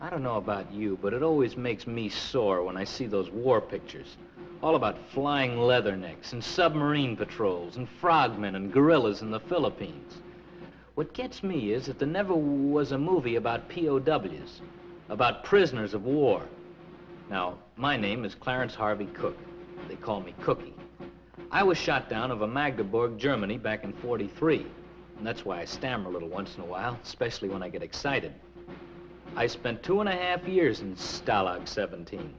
I don't know about you, but it always makes me sore when I see those war pictures. All about flying leathernecks and submarine patrols and frogmen and gorillas in the Philippines. What gets me is that there never was a movie about POWs, about prisoners of war. Now, my name is Clarence Harvey Cook. They call me Cookie. I was shot down over Magdeburg, Germany back in '43. And that's why I stammer a little once in a while, especially when I get excited. I spent 2.5 years in Stalag 17.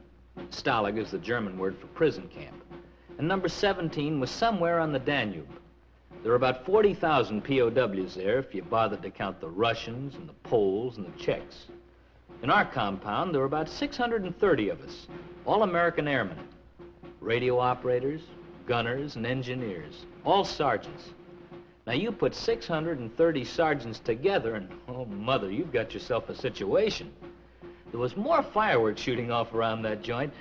Stalag is the German word for prison camp. And number 17 was somewhere on the Danube. There were about 40,000 POWs there if you bothered to count the Russians and the Poles and the Czechs. In our compound, there were about 630 of us, all American airmen. Radio operators, gunners, and engineers, all sergeants. Now, you put 630 sergeants together, and, oh, Mother, you've got yourself a situation. There was more fireworks shooting off around that joint.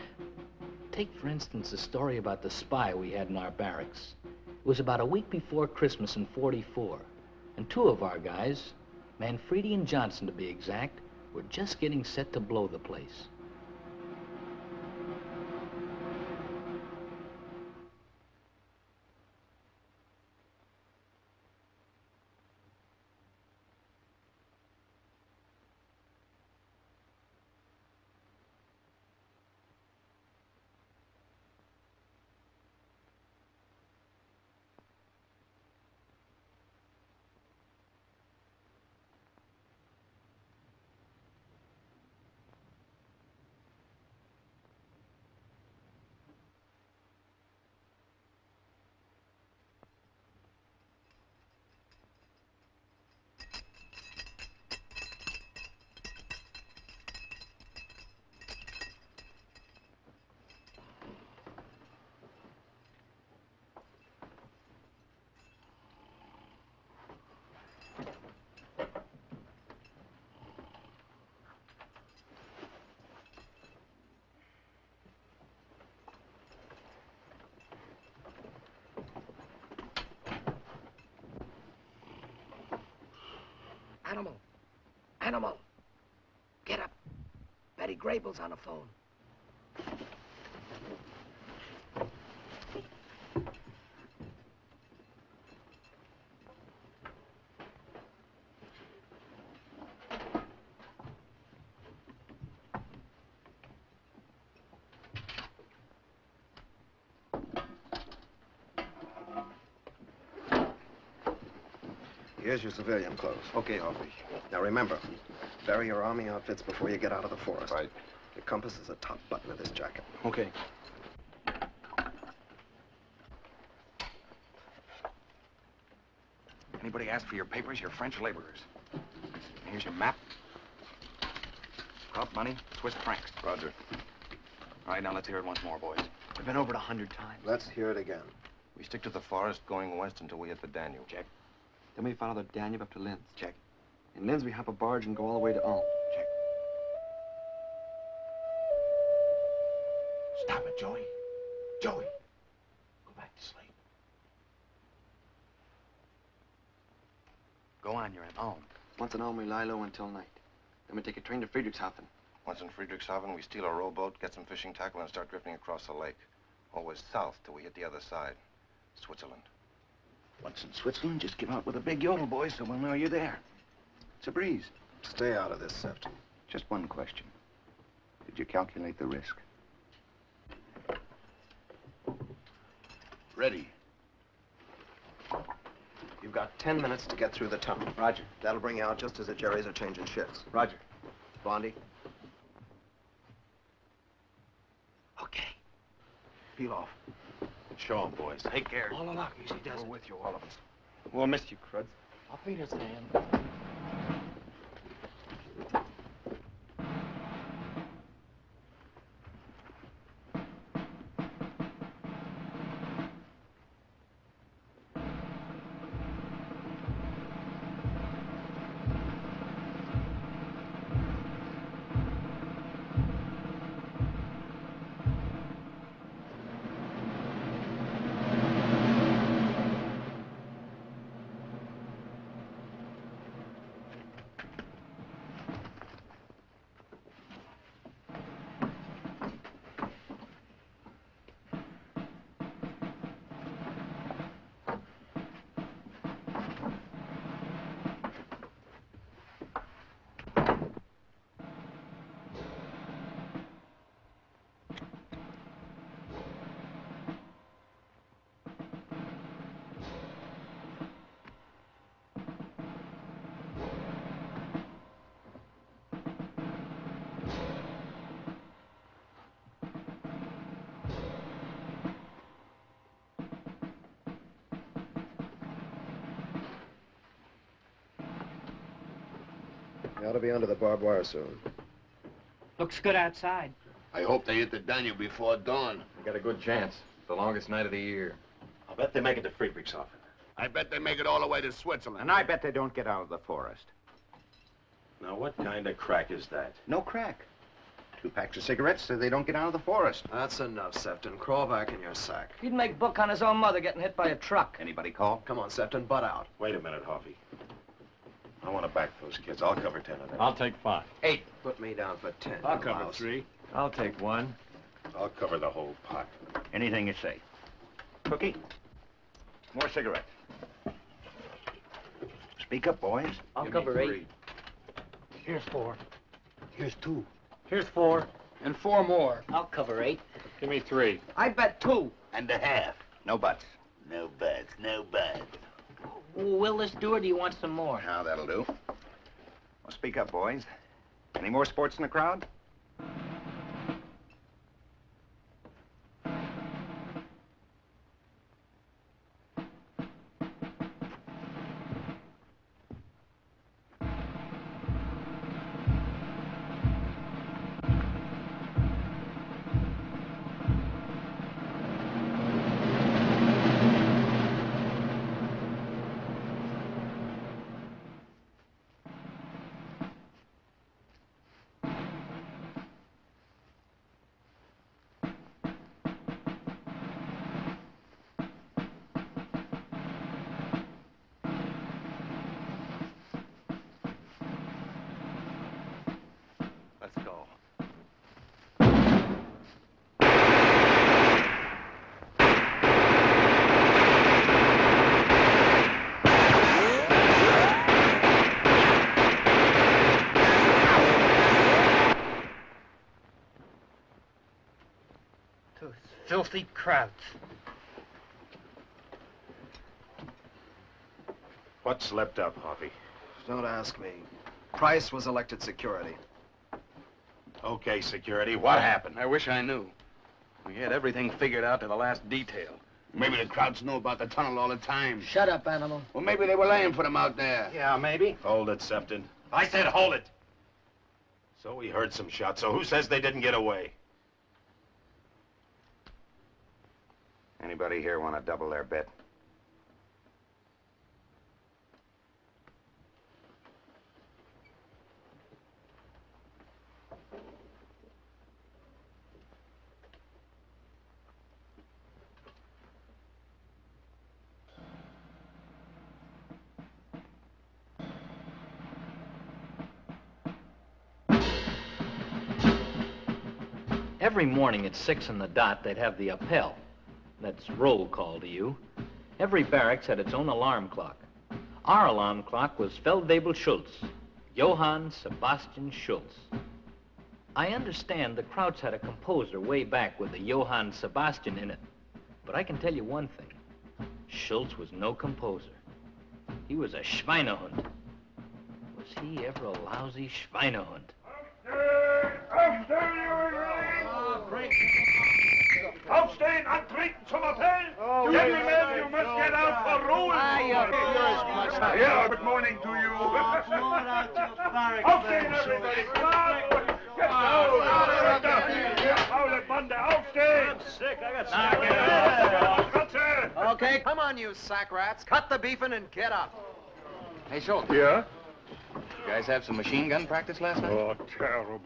Take, for instance, the story about the spy we had in our barracks. It was about a week before Christmas in '44, and two of our guys, Manfredi and Johnson to be exact, were just getting set to blow the place. Animal! Animal! Get up! Betty Grable's on the phone. Here's your civilian clothes. Okay, Harvey. Now remember, bury your army outfits before you get out of the forest. Right. Your compass is the top button of this jacket. Okay. Anybody ask for your papers, you're French laborers. Here's your map. Crop money, Swiss francs. Roger. All right, now let's hear it once more, boys. We've been over it 100 times. Let's hear it again. We stick to the forest going west until we hit the Danube. Check. Then we follow the Danube up to Linz. Check. In Linz, we hop a barge and go all the way to Ulm. Check. Stop it, Joey. Joey. Go back to sleep. Go on, you're in Ulm. Once in Ulm, we lie low until night. Then we take a train to Friedrichshafen. Once in Friedrichshafen, we steal a rowboat, get some fishing tackle, and start drifting across the lake. Always south till we hit the other side. Switzerland. Once in Switzerland, just give out with a big yodel, boys, so we'll know you're there. It's a breeze. Stay out of this, Sift. Just one question. Did you calculate the risk? Ready. You've got 10 minutes to get through the tunnel. Roger. That'll bring you out just as the Jerrys are changing shifts. Roger. Blondie? Okay. Peel off. Show 'em, boys. Take care. All along, easy does We're it. with you, all of us. We'll miss you, Cruds. Auf Wiedersehen. They ought to be under the barbed wire soon. Looks good outside. I hope they hit the Danube before dawn. We got a good chance. The longest night of the year. I'll bet they make it to Friedrichshafen. I bet they make it all the way to Switzerland. And I bet they don't get out of the forest. Now, what kind of crack is that? No crack. 2 packs of cigarettes so they don't get out of the forest. That's enough, Sefton. Crawl back in your sack. He'd make book on his own mother getting hit by a truck. Anybody call? Come on, Sefton, butt out. Wait a minute, Hoffy. I want to back those kids. I'll cover 10 of them. I'll take 5. 8. Put me down for 10. I'll you cover louse. 3. I'll take 1. I'll cover the whole pot. Anything you say. Cookie? More cigarettes. Speak up, boys. I'll Give me cover 3. 8. Here's 4. Here's 2. Here's 4. And 4 more. I'll cover 8. Give me 3. I bet 2. And a half. No buts. No buts, no buts. Will this do, or do you want some more? Now, that'll do. Well, speak up, boys. Any more sports in the crowd? Let's go. Those filthy crowds. What slept up, Hoffy? Don't ask me. Price was elected security. Okay, security, what happened? I wish I knew. We had everything figured out to the last detail. Maybe the crowds knew about the tunnel all the time. Shut up, animal. Well, maybe they were laying for them out there. Yeah, maybe. Hold it, Sefton. I said hold it. So we heard some shots, so who says they didn't get away? Anybody here want to double their bet? Every morning at 6 on the dot, they'd have the appel. That's roll call to you. Every barracks had its own alarm clock. Our alarm clock was Feldwebel Schultz, Johann Sebastian Schultz. I understand the Krauts had a composer way back with the Johann Sebastian in it. But I can tell you one thing. Schultz was no composer. He was a Schweinehund. Was he ever a lousy Schweinehund? Aufstehen, antreten zum Appell! Gentlemen, you must get out for rules! Yeah, good morning to you. Aufstehen, everybody! Come on! Get down! Paul Monday, aufstehen! I'm sick, I got sick. Okay, come on, you sack rats. Cut the beefing and get up. Hey, Schultz. Yeah? You guys have some machine gun practice last night? Oh, terrible.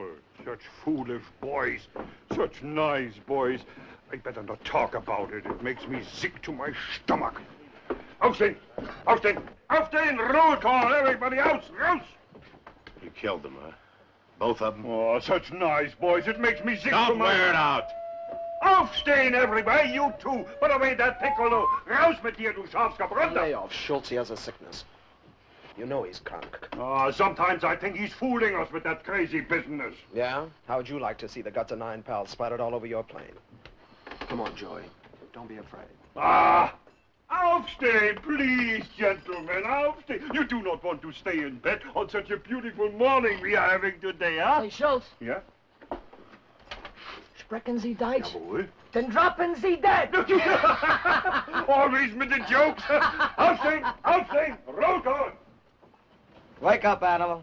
Such foolish boys. Such nice boys. I better not talk about it. It makes me sick to my stomach. Aufstehen! Aufstehen! Aufstehen! Roll call! Everybody out! Raus! You killed them, huh? Both of them? Oh, such nice boys. It makes me sick to Don't my... wear it out! Aufstehen, everybody! You too! Put away that piccolo! Raus mit dir, du Schafsgebrannter! Lay off, Schultz. He has a sickness. You know he's drunk. Sometimes I think he's fooling us with that crazy business. Yeah? How would you like to see the guts of 9 pals splattered all over your plane? Come on, Joey. Don't be afraid. Aufstehen, please, gentlemen, aufstehen. You do not want to stay in bed on such a beautiful morning we are having today, huh? Hey, Schultz. Yeah? Sprechen Sie Deutsch? Jawohl. Then droppen Sie dead! Always with the jokes. Aufstehen, aufstehen, roll call. Wake up, animal.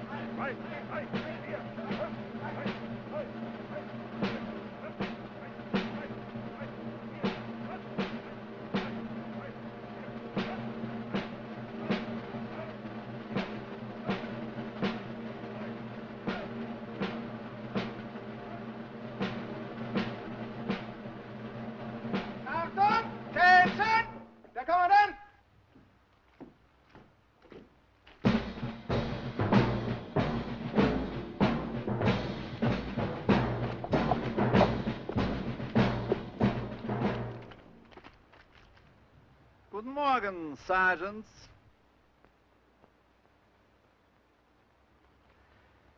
Achtung! Attention! Der Kommandant! Guten Morgen, Sergeants.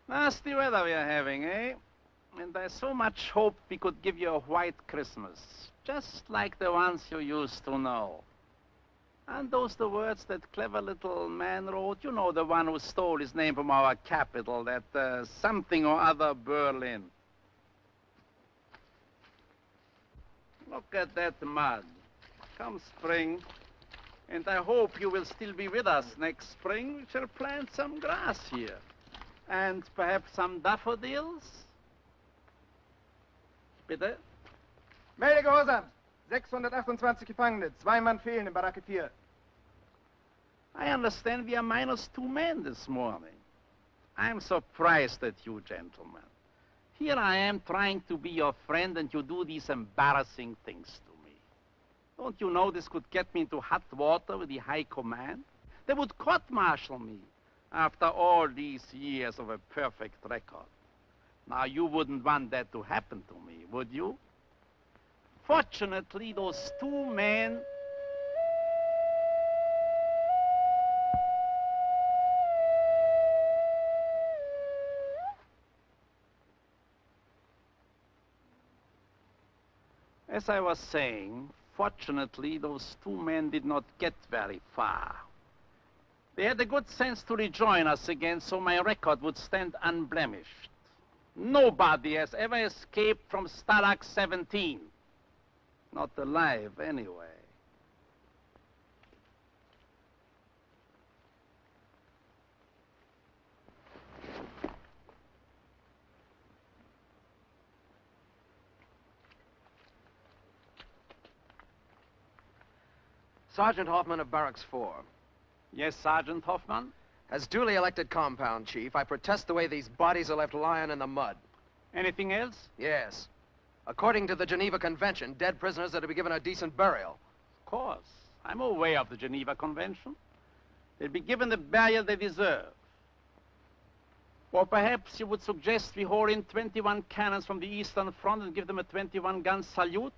Nasty weather we are having, eh? And I so much hope we could give you a white Christmas, just like the ones you used to know. And those the words that clever little man wrote? You know, the one who stole his name from our capital, that something or other Berlin. Look at that mud. Come spring, and I hope you will still be with us next spring. We shall plant some grass here. And perhaps some daffodils? Bitte? Melde Gehorsam! 628 Gefangene, 2 Mann fehlen in Baracke 4. I understand we are -2 men this morning. I'm surprised at you, gentlemen. Here I am trying to be your friend, and you do these embarrassing things to me. Don't you know this could get me into hot water with the High Command? They would court-martial me after all these years of a perfect record. Now, you wouldn't want that to happen to me, would you? Fortunately, those 2 men... As I was saying, fortunately, those 2 men did not get very far. They had the good sense to rejoin us again, so my record would stand unblemished. Nobody has ever escaped from Stalag 17. Not alive, anyway. Sergeant Hoffman of Barracks 4. Yes, Sergeant Hoffman? As duly elected compound chief, I protest the way these bodies are left lying in the mud. Anything else? Yes. According to the Geneva Convention, dead prisoners are to be given a decent burial. Of course. I'm aware of the Geneva Convention. They'll be given the burial they deserve. Or perhaps you would suggest we haul in 21 cannons from the Eastern Front and give them a 21-gun salute?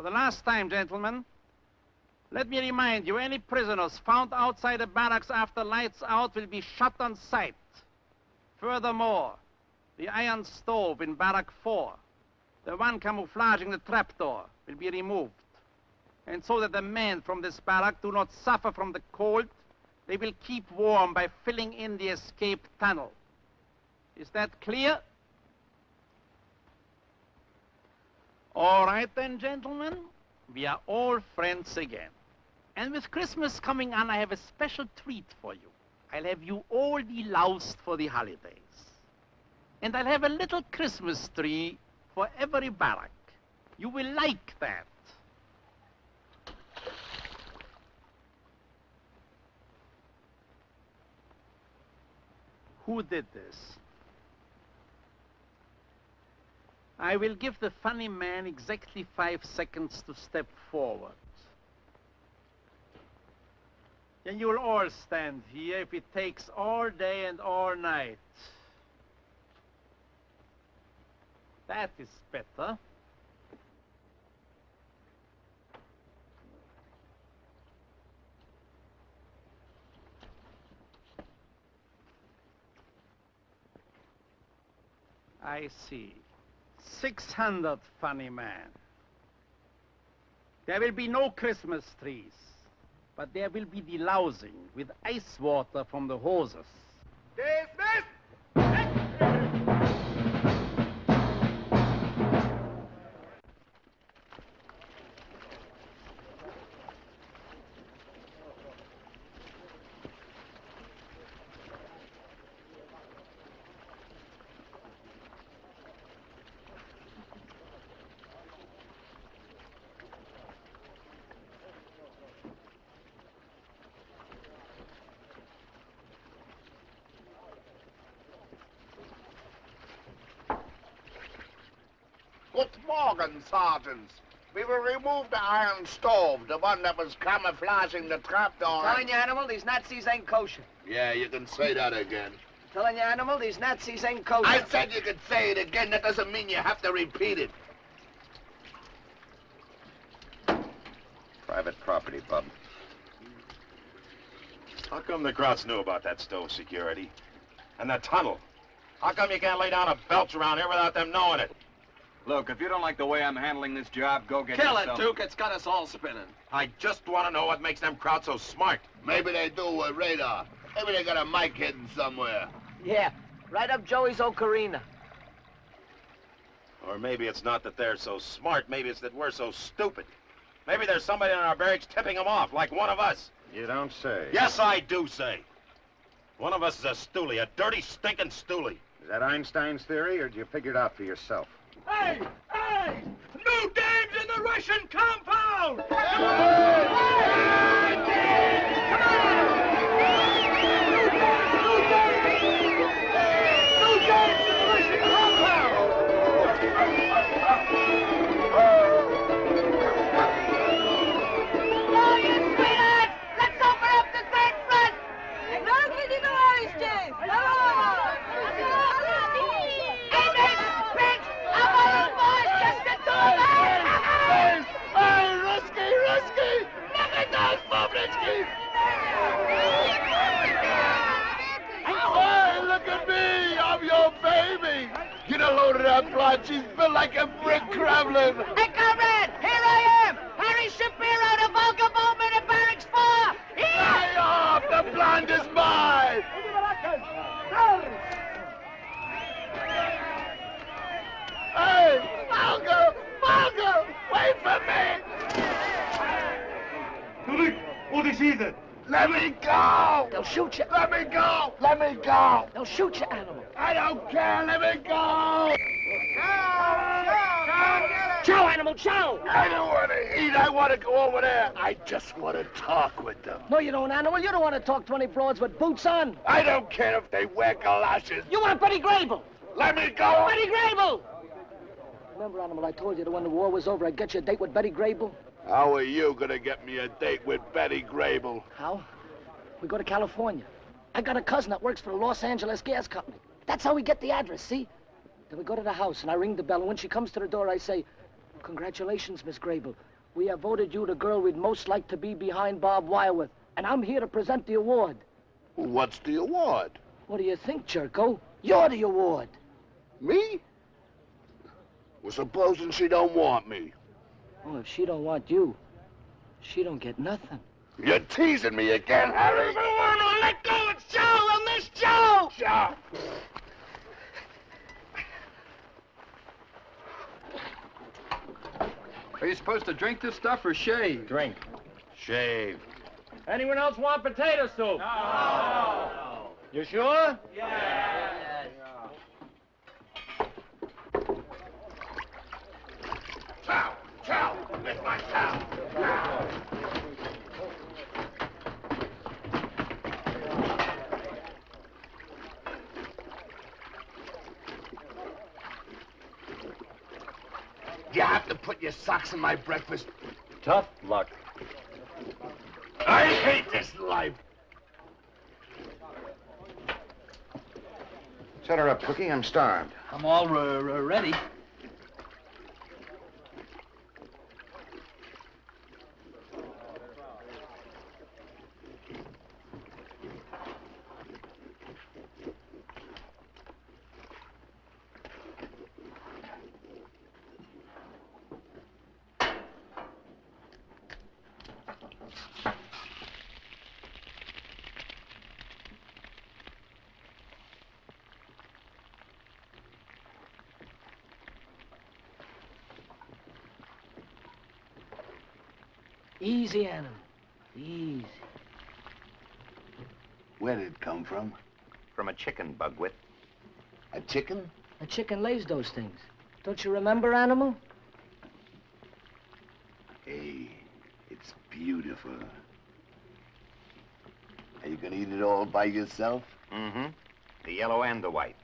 For the last time, gentlemen, let me remind you, any prisoners found outside the barracks after lights out will be shot on sight. Furthermore, the iron stove in Barrack 4, the one camouflaging the trapdoor, will be removed. And so that the men from this barrack do not suffer from the cold, they will keep warm by filling in the escape tunnel. Is that clear? All right then, gentlemen. We are all friends again. And with Christmas coming on, I have a special treat for you. I'll have you all deloused for the holidays. And I'll have a little Christmas tree for every barrack. You will like that. Who did this? I will give the funny man exactly 5 seconds to step forward. Then you'll all stand here if it takes all day and all night. That is better. I see. 600, funny man. There will be no Christmas trees, but there will be delousing with ice water from the hoses. Dismiss! Good morning, sergeants. We will remove the iron stove, the one that was camouflaging the trapdoor. Telling you, Animal, these Nazis ain't kosher. Yeah, you can say that again. Telling you, Animal, these Nazis ain't kosher. I said you could say it again. That doesn't mean you have to repeat it. Private property, bub. How come the Krauts knew about that stove security? And the tunnel? How come you can't lay down a belch around here without them knowing it? Look, if you don't like the way I'm handling this job, go get Kill yourself... it, Duke. It's got us all spinning. I just want to know what makes them Krauts so smart. Maybe they do with radar. Maybe they got a mic hidden somewhere. Yeah, right up Joey's ocarina. Or maybe it's not that they're so smart, maybe it's that we're so stupid. Maybe there's somebody in our barracks tipping them off, like one of us. You don't say. Yes, I do say. One of us is a stoolie, a dirty, stinking stoolie. Is that Einstein's theory, or did you figure it out for yourself? Hey! Hey! New dames in the Russian compound! Get a load of that blonde. She's built like a brick Kremlin. Hey, comrade! Here I am! Harry Shapiro, the Volga Bowman at Barracks 4! Lay off! The blonde is mine! Hey! Volga! Volga! Wait for me! What is it? Let me go! They'll shoot you. Let me go! Let me go! They'll shoot you, Animal. I don't care! Let me go! Chow, Animal, chow! I don't want to eat. I want to go over there. I just want to talk with them. No, you don't, Animal. You don't want to talk to any broads with boots on. I don't care if they wear galoshes. You want Betty Grable? Let me go! Betty Grable! Remember, Animal, I told you that when the war was over, I'd get you a date with Betty Grable? How are you gonna get me a date with Betty Grable? How? We go to California. I got a cousin that works for the Los Angeles Gas Company. That's how we get the address, see? Then we go to the house, and I ring the bell, and when she comes to the door, I say, "Congratulations, Miss Grable. We have voted you the girl we'd most like to be behind barbed wire with, and I'm here to present the award. What's the award? What do you think, Jerko? You're the award. Me? Well, supposing she don't want me. Oh, if she don't want you, she don't get nothing. You're teasing me again, Harry. Let go of Joe! We'll miss Joe! Joe! Are you supposed to drink this stuff or shave? Drink. Shave. Anyone else want potato soup? No. You sure? Chow! Chow! With my chow! You have to put your socks in my breakfast. Tough luck. I hate this life. Set her up, Cookie. I'm starved. I'm all ready. Easy, Animal. Easy. Where did it come from? From a chicken, Bugwit. A chicken? A chicken lays those things. Don't you remember, Animal? Hey, it's beautiful. Are you gonna eat it all by yourself? Mm-hmm. The yellow and the white.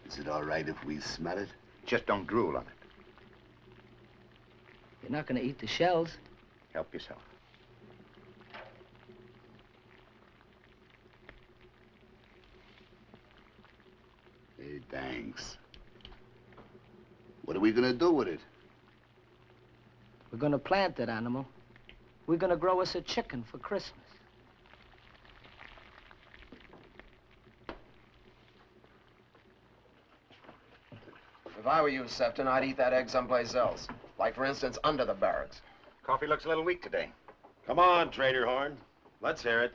Is it all right if we smell it? Just don't drool on it. You're not gonna eat the shells. Help yourself. Hey, thanks. What are we gonna do with it? We're gonna plant it, Animal. We're gonna grow us a chicken for Christmas. If I were you, Sefton, I'd eat that egg someplace else. Like, for instance, under the barracks. Coffee looks a little weak today. Come on, Trader Horn. Let's hear it.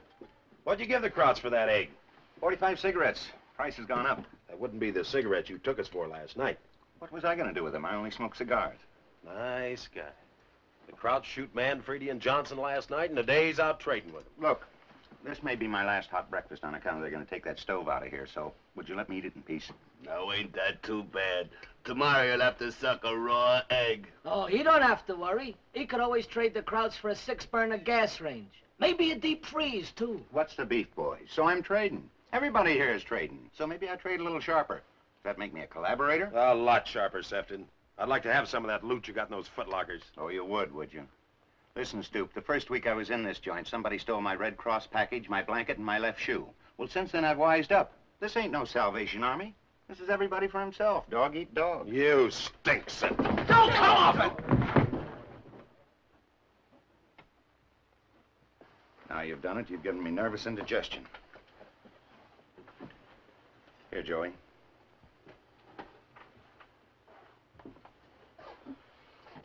What'd you give the Krauts for that egg? 45 cigarettes. Price has gone up. That wouldn't be the cigarettes you took us for last night. What was I going to do with them? I only smoke cigars. Nice guy. The Krauts shoot Manfredi and Johnson last night, and the day's out trading with them. Look, this may be my last hot breakfast on account of they're going to take that stove out of here, so would you let me eat it in peace? Now, ain't that too bad? Tomorrow you'll have to suck a raw egg. Oh, he don't have to worry. He could always trade the Krauts for a 6-burner gas range. Maybe a deep freeze, too. What's the beef, boys? So I'm trading. Everybody here is trading, so maybe I trade a little sharper. Does that make me a collaborator? A lot sharper, Sefton. I'd like to have some of that loot you got in those footlockers. Oh, you would you? Listen, Stoop, the first week I was in this joint, somebody stole my Red Cross package, my blanket, and my left shoe. Well, since then, I've wised up. This ain't no Salvation Army. This is everybody for himself. Dog eat dog. You stink, Sefton. Don't come off it! Now you've done it, you've given me nervous indigestion. Here, Joey.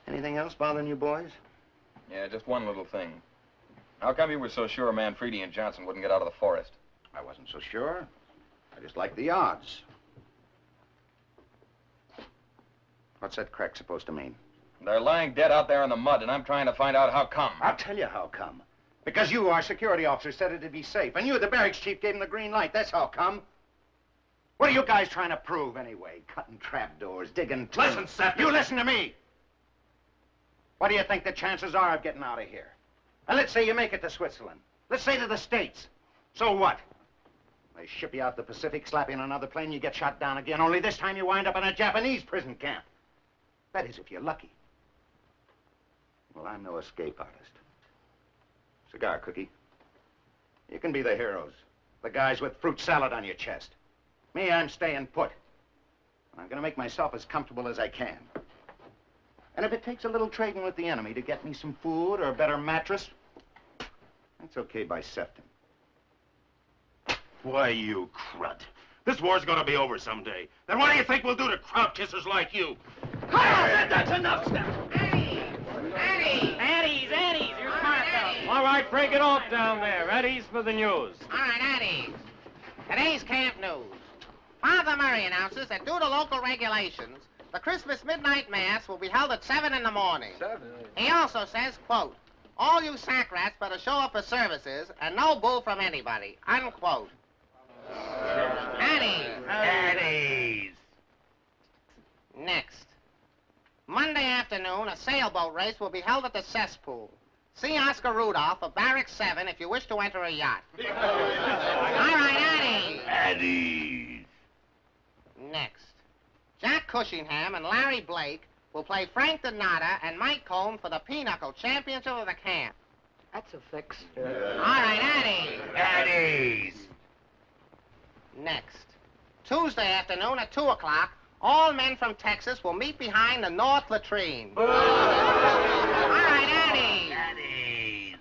Anything else bothering you boys? Yeah, just one little thing. How come you were so sure Manfredi and Johnson wouldn't get out of the forest? I wasn't so sure. I just liked the odds. What's that crack supposed to mean? They're lying dead out there in the mud, and I'm trying to find out how come. I'll tell you how come. Because you, our security officer, said it'd be safe, and you, the barracks chief, gave him the green light. That's how come. What are you guys trying to prove, anyway? Cutting trapdoors, digging tunnels. Listen, Sefton. You listen to me. What do you think the chances are of getting out of here? And let's say you make it to Switzerland. Let's say to the States. So what? They ship you out the Pacific, slap you in another plane, you get shot down again, only this time you wind up in a Japanese prison camp. That is, if you're lucky. Well, I'm no escape artist. Cigar, Cookie. You can be the heroes. The guys with fruit salad on your chest. Me, I'm staying put. I'm gonna make myself as comfortable as I can. And if it takes a little trading with the enemy to get me some food or a better mattress, that's okay by Sefton. Why, you crud. This war's gonna be over someday. Then what do you think we'll do to crowd kissers like you? That's enough, Step. Addies, here's Marco. All right, break it off down there. Addies for the news. All right, Addies. Today's camp news. Father Murray announces that due to local regulations, the Christmas midnight mass will be held at 7 in the morning. 7? He also says, quote, all you sack rats better show up for services and no bull from anybody, unquote. Addies. Next. Monday afternoon, a sailboat race will be held at the cesspool. See Oscar Rudolph of Barrack 7 if you wish to enter a yacht. All right, Addies. Next. Jack Cushingham and Larry Blake will play Frank Donata and Mike Cohn for the Pinochle Championship of the camp. That's a fix. All right, Addies. Next. Tuesday afternoon at 2 o'clock, all men from Texas will meet behind the north latrine. All right, Addies.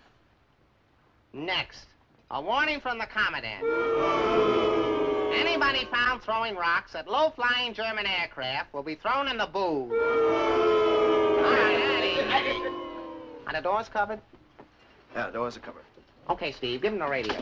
Next. A warning from the Commandant. Anybody found throwing rocks at low-flying German aircraft will be thrown in the booth. All right, Addies. Are the doors covered? Yeah, the doors are covered. Okay, Steve, give him the radio.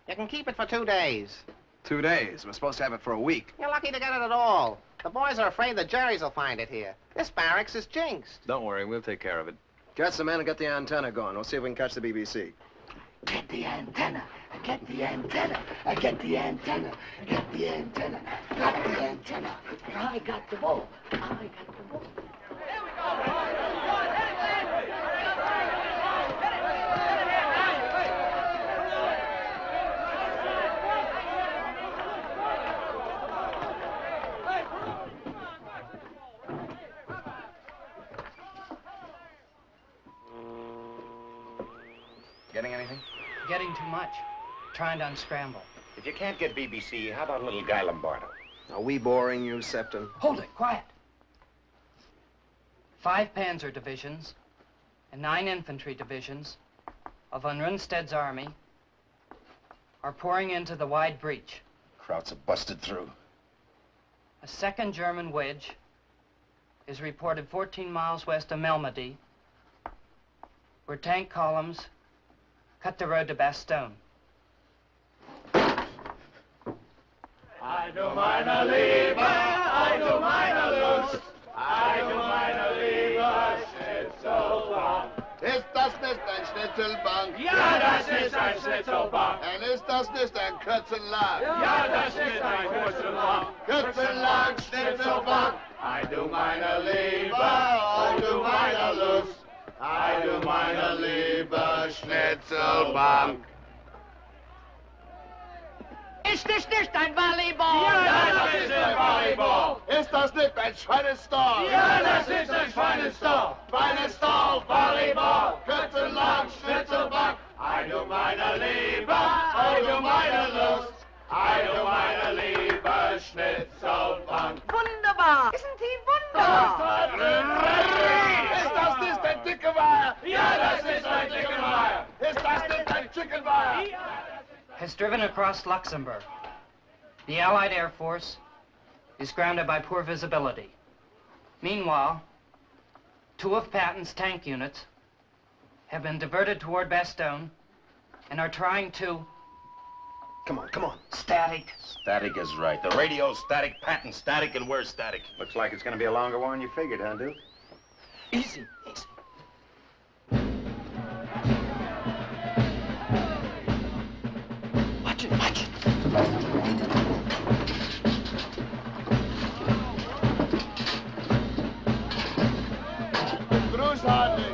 You can keep it for 2 days. 2 days. We're supposed to have it for a week. You're lucky to get it at all. The boys are afraid the Jerrys will find it here. This barracks is jinxed. Don't worry, we'll take care of it. Get some men and get the antenna going. We'll see if we can catch the BBC. Get the antenna. Get the antenna. Get the antenna. Get the antenna. Got the antenna. I got the ball. I got the ball. Getting anything? Getting too much. Trying to unscramble. If you can't get BBC, how about a little Guy Lombardo? Are we boring you, Sefton? Hold it, quiet. 5 panzer divisions and 9 infantry divisions of von Rundstedt's army are pouring into the wide breach. Krauts are busted through. A second German wedge is reported 14 miles west of Malmedy, where tank columns cut the road to Bastogne. I do meine Liebe, I do meine Lust, I do meine Liebe, Schnitzelbank. Ist das nicht ein Schnitzelbank? Ja, das ist ein Schnitzelbank. Und ist das nicht ein Kürzenlack? Ja, das ist ein Kürzenlack. Kürzenlack, Schnitzelbank. I do meine Liebe, I do meine Lust, I do meine Liebe, Schnitzelbank. Ist das nicht ein Volleyball? Ja, das ist ein Volleyball. Ist das nicht ein Schweinestall? Ja, das ist ein Schweinestall. Schweinestall, Volleyball, Kürzenlack, Schnitzelbank. I do meine Liebe, I do meine Lust, I do meine Liebe, Schnitzelbank. Wunderbar! Isn't he wunderbar? Ist das nicht ein Dickerweiher? Ja, das ist ein Dickerweiher. Ist das nicht ein Chickenweiher? Has driven across Luxembourg. The Allied Air Force is grounded by poor visibility. Meanwhile, 2 of Patton's tank units have been diverted toward Bastogne and are trying to... Come on, come on. Static. Static is right. The radio's static, Patton's static, and we're static. Looks like it's going to be a longer war than you figured, huh, Duke? Easy, easy. Watch it, watch it. Gruß, Hartwig.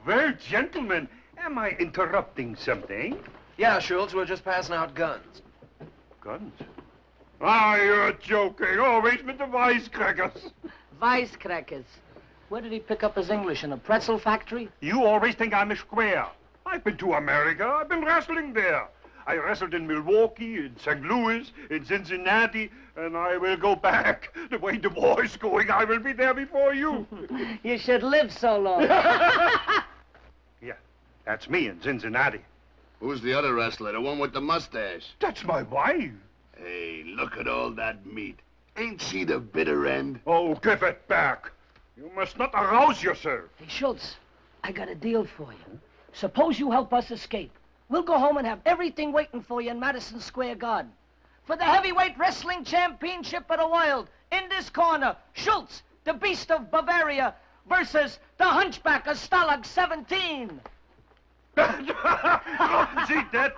Well, gentlemen, am I interrupting something? Yeah, Schultz, we're just passing out guns. Guns? Ah, you're joking. Always with the wisecrackers. Wisecrackers. Where did he pick up his English? In a pretzel factory? You always think I'm a square. I've been to America. I've been wrestling there. I wrestled in Milwaukee, in St. Louis, in Cincinnati, and I will go back. The way the war is going, I will be there before you. You should live so long. Yeah, that's me in Cincinnati. Who's the other wrestler, the one with the mustache? That's my wife. Hey, look at all that meat. Ain't she the bitter end? Oh, give it back. You must not arouse yourself. Hey, Schultz, I got a deal for you. Suppose you help us escape. We'll go home and have everything waiting for you in Madison Square Garden. For the heavyweight wrestling championship of the world, in this corner, Schultz, the Beast of Bavaria, versus the Hunchback of Stalag 17. Sie that?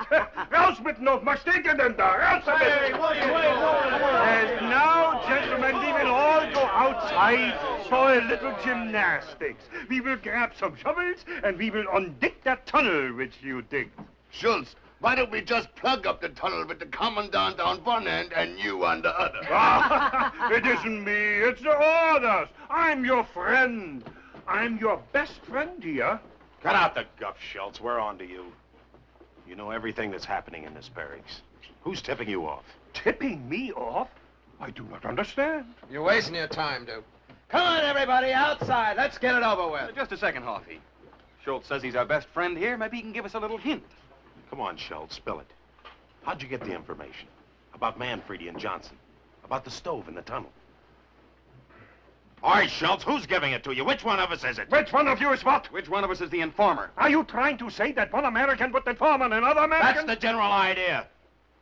Raus mit noch mal stecken denn da? Raus damit! And now, gentlemen, we will all go outside for a little gymnastics. We will grab some shovels and we will undig that tunnel which you digged. Schultz, why don't we just plug up the tunnel with the commandant on one end and you on the other? It isn't me, it's the orders. I'm your friend. I'm your best friend here. Cut out the guff, Schultz. We're on to you. You know everything that's happening in this barracks. Who's tipping you off? Tipping me off? I do not understand. You're wasting your time, Duke. Come on, everybody, outside. Let's get it over with. Just a second, Hoffy. Schultz says he's our best friend here. Maybe he can give us a little hint. Come on, Schultz, spill it. How'd you get the information? About Manfredi and Johnson? About the stove in the tunnel? All right, Schultz, who's giving it to you? Which one of us is it? Which one of you is what? Which one of us is the informer? Are you trying to say that one American would inform on another American? That's the general idea.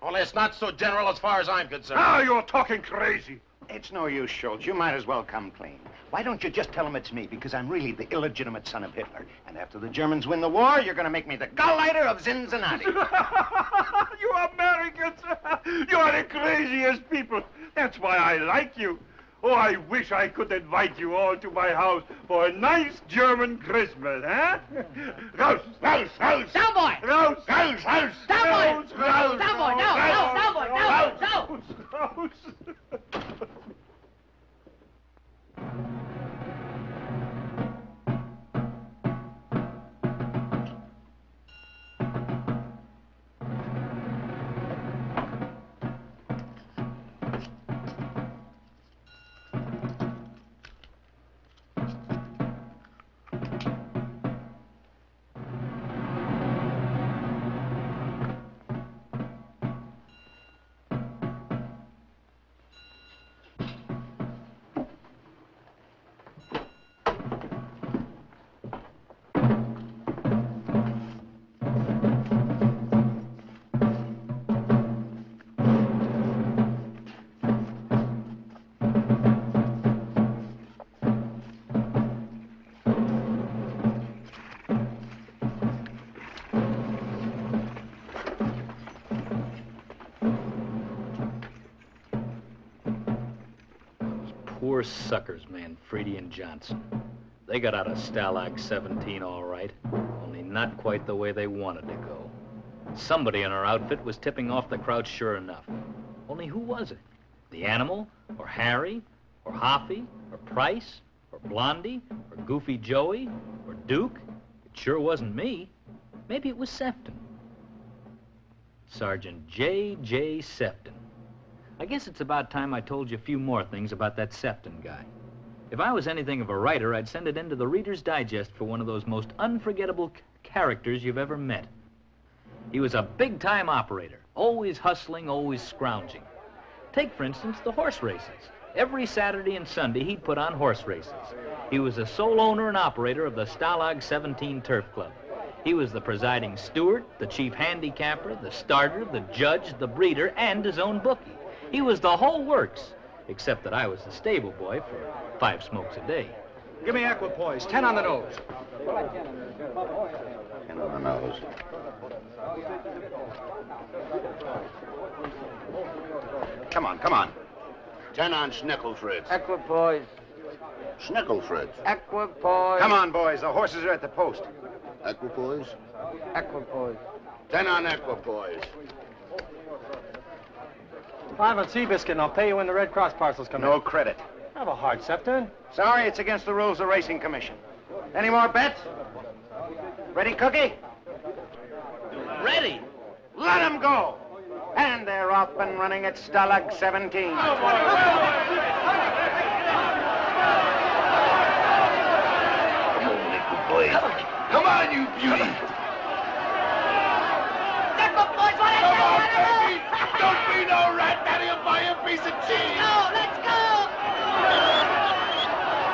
Only it's not so general as far as I'm concerned. Now you're talking crazy. It's no use, Schultz. You might as well come clean. Why don't you just tell him it's me, because I'm really the illegitimate son of Hitler. And after the Germans win the war, you're going to make me the Gauleiter of Cincinnati. You Americans, you are the craziest people. That's why I like you. Oh, I wish I could invite you all to my house for a nice German Christmas, huh? Raus, raus, raus! Down, boy! Raus, raus, raus! Down, boy! Raus, Down, boy! No, no, down, boy! No, no! raus. Poor suckers, Manfredi and Johnson. They got out of Stalag 17 all right, only not quite the way they wanted to go. Somebody in our outfit was tipping off the crowd sure enough. Only who was it? The Animal? Or Harry? Or Hoffy? Or Price? Or Blondie? Or Goofy Joey? Or Duke? It sure wasn't me. Maybe it was Sefton. Sergeant J.J. Sefton. I guess it's about time I told you a few more things about that Sefton guy. If I was anything of a writer, I'd send it into the Reader's Digest for one of those most unforgettable characters you've ever met. He was a big-time operator, always hustling, always scrounging. Take, for instance, the horse races. Every Saturday and Sunday, he'd put on horse races. He was the sole owner and operator of the Stalag 17 Turf Club. He was the presiding steward, the chief handicapper, the starter, the judge, the breeder, and his own bookie. He was the whole works, except that I was the stable boy for 5 smokes a day. Give me equipoise. 10 on the nose. 10 on the nose. Come on, come on. 10 on Schnickelfritz. Equipoise. Schnickelfritz. Equipoise. Come on, boys. The horses are at the post. Equipoise? Equipoise. 10 on equipoise. 5 on Seabiscuit, and I'll pay you when the Red Cross parcels come in. No credit. Have a heart, Sefton. Sorry, it's against the rules of the Racing Commission. Any more bets? Ready, Cookie? Ready. Let 'em go. And they're off and running at Stalag 17. Come on, you beauty. Equipoise, what is Come on, that? baby. Don't be no rat. Daddy will buy you a piece of cheese. No, let's go.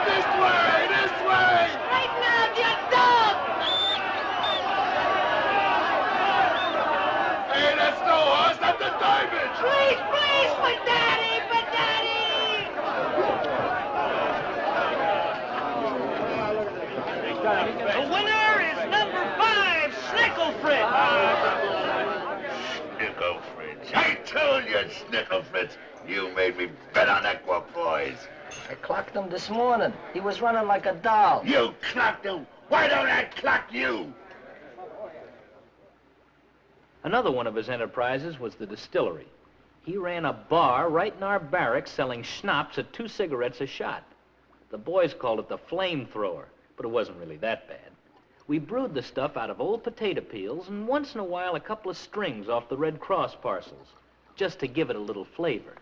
This way, this way. Right now, you dog. Hey, that's no horse. That's a diamond. Please, please, for Daddy, for Daddy. The winner is number 5, Snicklefritz. Snicklefritz. I told you, Snicklefritz. You made me bet on equipoise. I clocked him this morning. He was running like a doll. You clocked him. Why don't I clock you? Another one of his enterprises was the distillery. He ran a bar right in our barracks selling schnapps at 2 cigarettes a shot. The boys called it the flamethrower, but it wasn't really that bad. We brewed the stuff out of old potato peels and once in a while a couple of strings off the Red Cross parcels, just to give it a little flavor.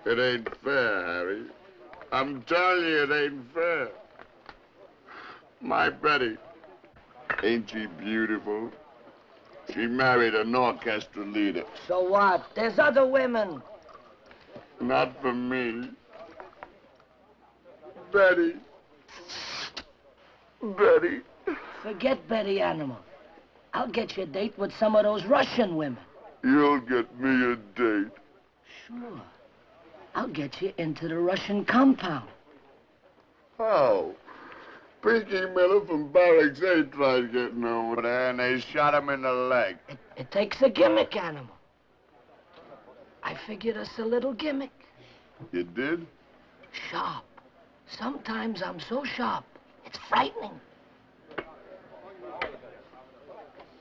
It ain't fair, Harry. I'm telling you, it ain't fair. My Betty, ain't she beautiful? She married an orchestra leader. So what? There's other women. Not for me. Betty. Betty. Forget Betty, animal. I'll get you a date with some of those Russian women. You'll get me a date. Sure. I'll get you into the Russian compound. Oh. Pinky Miller from Barracks 8 tried getting over there, and they shot him in the leg. It takes a gimmick, animal. I figured us a little gimmick. You did? Sharp. Sometimes I'm so sharp, it's frightening.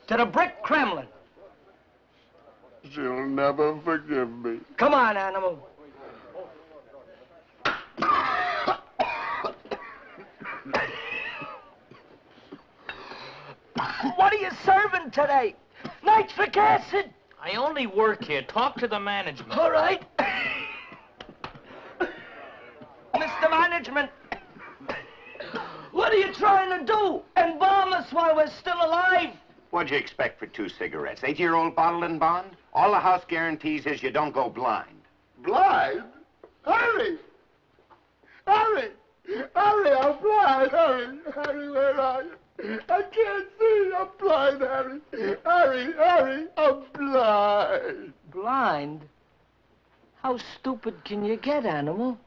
To the brick Kremlin. She'll never forgive me. Come on, animal. What are you serving today? Nitric acid? I only work here. Talk to the management. All right. Mr. Management, what are you trying to do? Embalm us while we're still alive? What'd you expect for 2 cigarettes? 8-year-old bottle and bond? All the house guarantees is you don't go blind. Blind? Harry! Harry! Harry, I'm blind! Harry! Harry, where are you? I can't see! I'm blind, Harry! Harry! Harry! I'm blind! Blind? How stupid can you get, animal?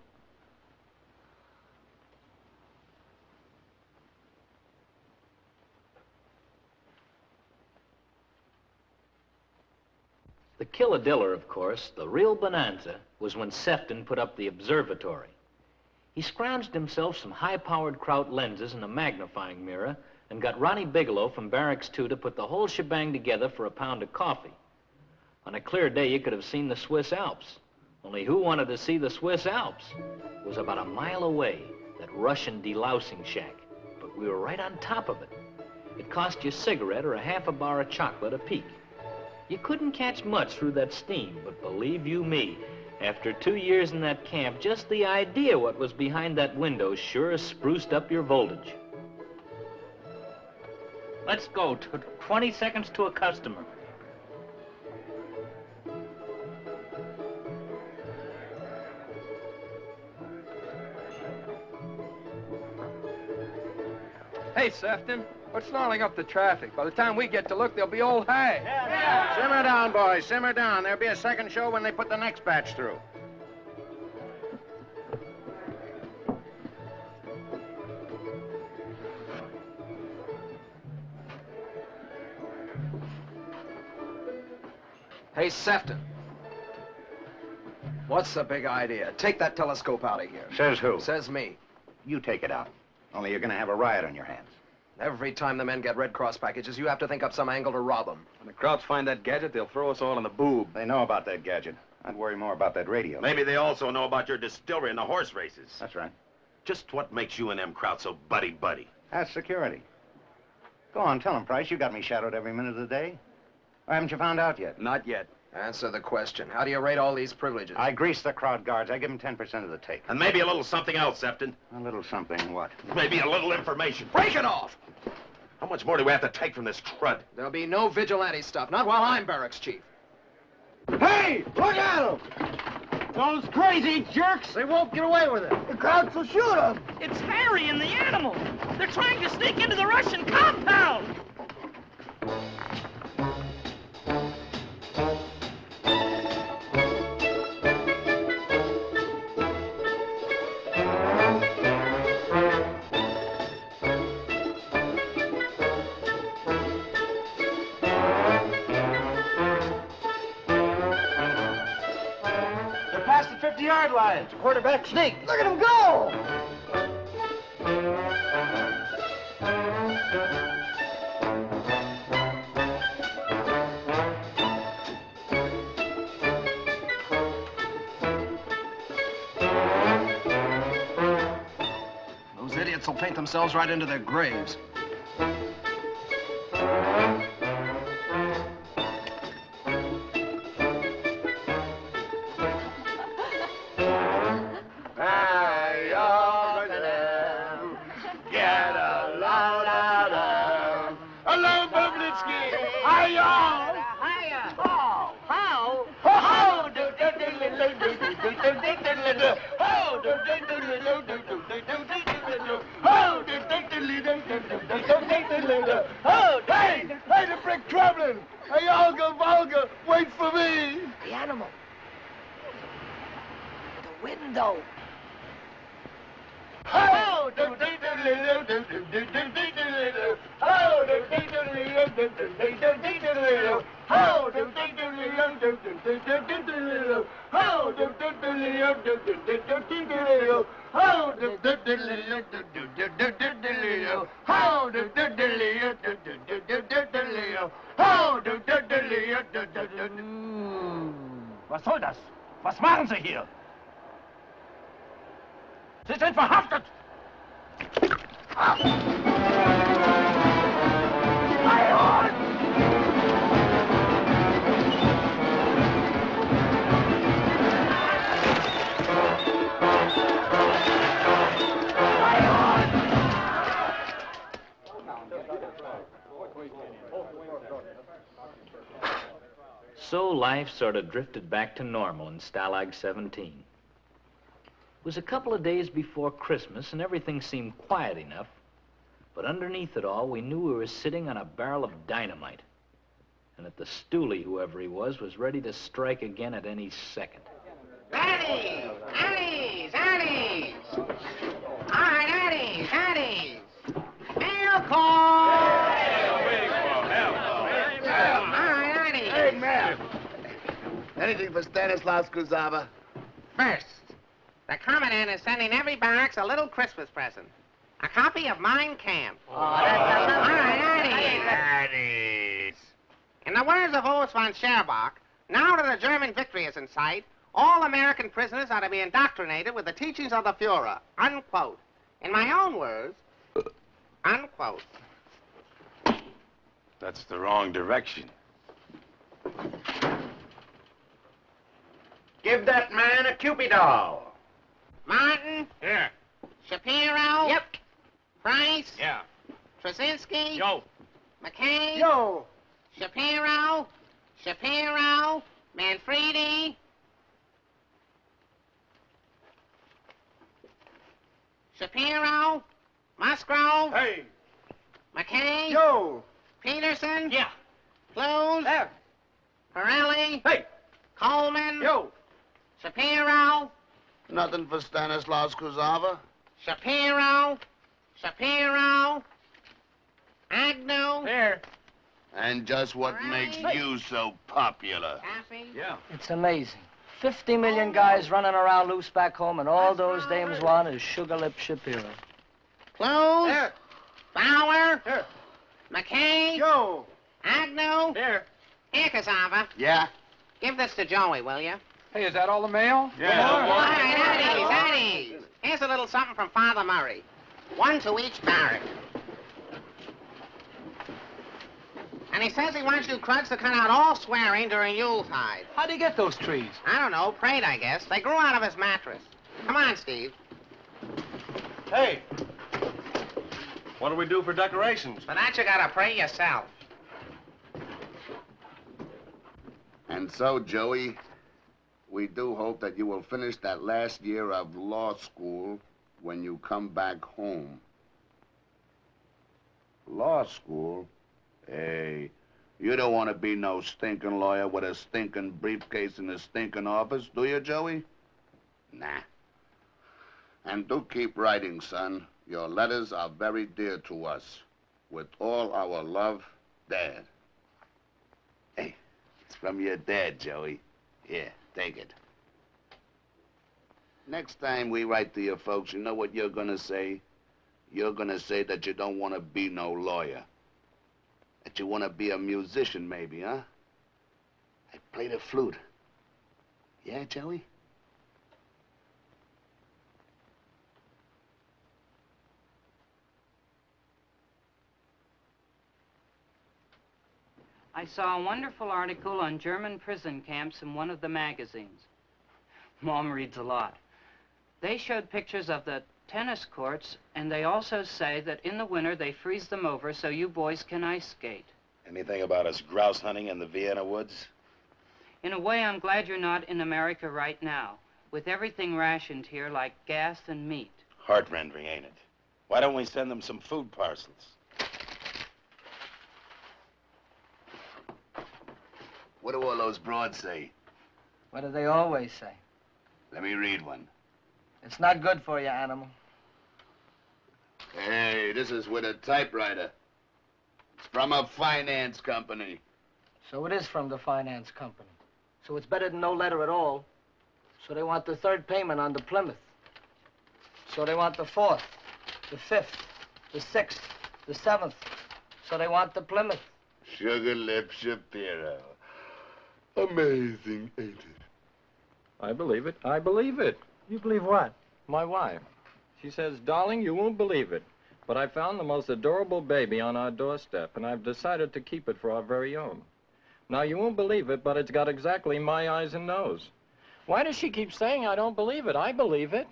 The killadiller, of course, the real bonanza, was when Sefton put up the observatory. He scrounged himself some high-powered Kraut lenses and a magnifying mirror and got Ronnie Bigelow from Barracks 2 to put the whole shebang together for a pound of coffee. On a clear day, you could have seen the Swiss Alps. Only who wanted to see the Swiss Alps? It was about a mile away, that Russian delousing shack, but we were right on top of it. It cost you a cigarette or a half a bar of chocolate a peek. You couldn't catch much through that steam, but believe you me, after 2 years in that camp, just the idea what was behind that window sure spruced up your voltage. Let's go. 20 seconds to a customer. Hey, Sefton, what's snarling up the traffic? By the time we get to look, they'll be old hay. Simmer down, boys, simmer down. There'll be a second show when they put the next batch through. Hey, Sefton. What's the big idea? Take that telescope out of here. Says who? Says me. You take it out. Only you're gonna have a riot on your hands. Every time the men get Red Cross packages, you have to think up some angle to rob them. When the Krauts find that gadget, they'll throw us all in the boob. They know about that gadget. I'd worry more about that radio. Maybe they also know about your distillery and the horse races. That's right. Just what makes you and them Krauts so buddy-buddy? That's security. Go on, tell him, Price. You got me shadowed every minute of the day. Or haven't you found out yet? Not yet. Answer the question. How do you rate all these privileges? I grease the crowd guards. I give them 10% of the take. And maybe a little something else, Sefton. A little something what? Maybe a little information. Break it off! How much more do we have to take from this crud? There'll be no vigilante stuff. Not while I'm barracks chief. Hey, look at them! Those crazy jerks! They won't get away with it. The Krauts will shoot them. It's Harry and the animal. They're trying to sneak into the Russian compound. They're past the 50-yard line. Quarterback sneak. Look at him go! Those idiots will paint themselves right into their graves. Hey, over there. Get a load of them. Hello, Bublitsky. Hi-yo. Hiya. Oh, how? Oh, do do do do do do do do do do do. Oh, do do do do do do do do do do do. Oh, do do do do do do do do do do. Oh, hey, hey, the brick troubling. Hey, Olga, Volga, wait for me. The animal. The window. Oh, do do do do do do do do do do do. Oh, do do do do do do do do do do do. Oh, do do do do do do do do do do. Oh, do do do do do do do do do do. Oh, do do do do do do do do do do. Oh, do do do do do do do do do. Oh, do do do do do do do. Was soll das? Was machen Sie hier? Sie sind verhaftet! So life sort of drifted back to normal in Stalag 17. It was a couple of days before Christmas, and everything seemed quiet enough. But underneath it all, we knew we were sitting on a barrel of dynamite. And that the stoolie, whoever he was ready to strike again at any second. Addies! Addies! Addies! All right, Addies! Addies! Mail call! All right, Addies! Hey, man. Anything for Stanislaus Kuzava? First, the Commandant is sending every barracks a little Christmas present. A copy of Mein Kampf. All right, Addies! In the words of Urs von Scherbach, now that the German victory is in sight, all American prisoners are to be indoctrinated with the teachings of the Fuhrer, unquote. In my own words, unquote. That's the wrong direction. Give that man a Cupid doll. Martin? Here. Shapiro? Yep. Price? Yeah. Trzynski? Yo. McCain? Yo. Shapiro? Shapiro? Manfredi? Shapiro? Musgrove? Hey. McKay? Yo. Peterson? Yeah. Close? There. Pirelli? Hey. Coleman? Yo. Shapiro? Nothing for Stanislaus Kuzava? Shapiro? Shapiro? Agnew? Here. And just what makes you so popular? Cassie? Yeah. It's amazing. 50 million guys running around loose back home, and all those dames want is Sugar Lip Shapiro. Close? There. Bauer. Here. McKay. Joe. Agnew. Here. Here, Cassava. Yeah? Give this to Joey, will you? Hey, is that all the mail? All right, Eddie's. Here's a little something from Father Murray. One to each barrack. And he says he wants you crooks to cut out all swearing during Yuletide. How'd he get those trees? I don't know, prayed, I guess. They grew out of his mattress. Come on, Steve. Hey! What do we do for decorations? For that, you gotta pray yourself. And so, Joey, we do hope that you will finish that last year of law school when you come back home. Law school? Hey, you don't want to be no stinking lawyer with a stinking briefcase in a stinking office, do you, Joey? Nah. And do keep writing, son. Your letters are very dear to us. With all our love, Dad. Hey, it's from your dad, Joey. Here, take it. Next time we write to your folks, you know what you're gonna say? You're gonna say that you don't want to be no lawyer. That you want to be a musician, maybe, huh? I play the flute. Yeah, Joey? I saw a wonderful article on German prison camps in one of the magazines. Mom reads a lot. They showed pictures of the tennis courts, and they also say that in the winter they freeze them over so you boys can ice skate. Anything about us grouse hunting in the Vienna woods? In a way, I'm glad you're not in America right now, with everything rationed here like gas and meat. Heart-rending, ain't it? Why don't we send them some food parcels? What do all those broads say? What do they always say? Let me read one. It's not good for you, animal. Hey, this is with a typewriter. It's from a finance company. So it is from the finance company. So it's better than no letter at all. So they want the third payment on the Plymouth. So they want the 4th, the 5th, the 6th, the 7th. So they want the Plymouth. Sugar Lip Shapiro. Amazing, ain't it? I believe it. I believe it. You believe what? My wife. She says, darling, you won't believe it, but I found the most adorable baby on our doorstep, and I've decided to keep it for our very own. Now, you won't believe it, but it's got exactly my eyes and nose. Why does she keep saying I don't believe it? I believe it.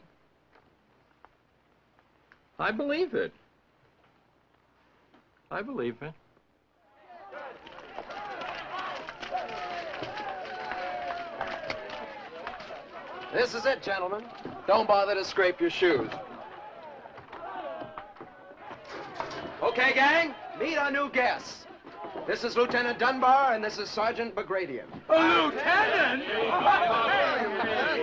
I believe it. I believe it. This is it, gentlemen. Don't bother to scrape your shoes. Okay, gang, meet our new guests. This is Lieutenant Dunbar, and this is Sergeant Bagradian. Lieutenant!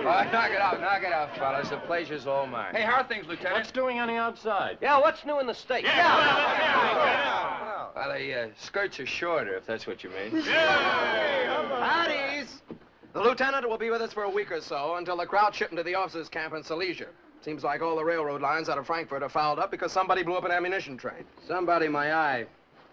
Knock it out, fellas. The pleasure's all mine. Hey, how are things, Lieutenant? What's doing on the outside? Yeah, what's new in the States? Yeah. Well, the skirts are shorter, if that's what you mean. Howdies! The lieutenant will be with us for a week or so until the crowd shipped into the officers' camp in Silesia. Seems like all the railroad lines out of Frankfurt are fouled up because somebody blew up an ammunition train. Somebody, my eye.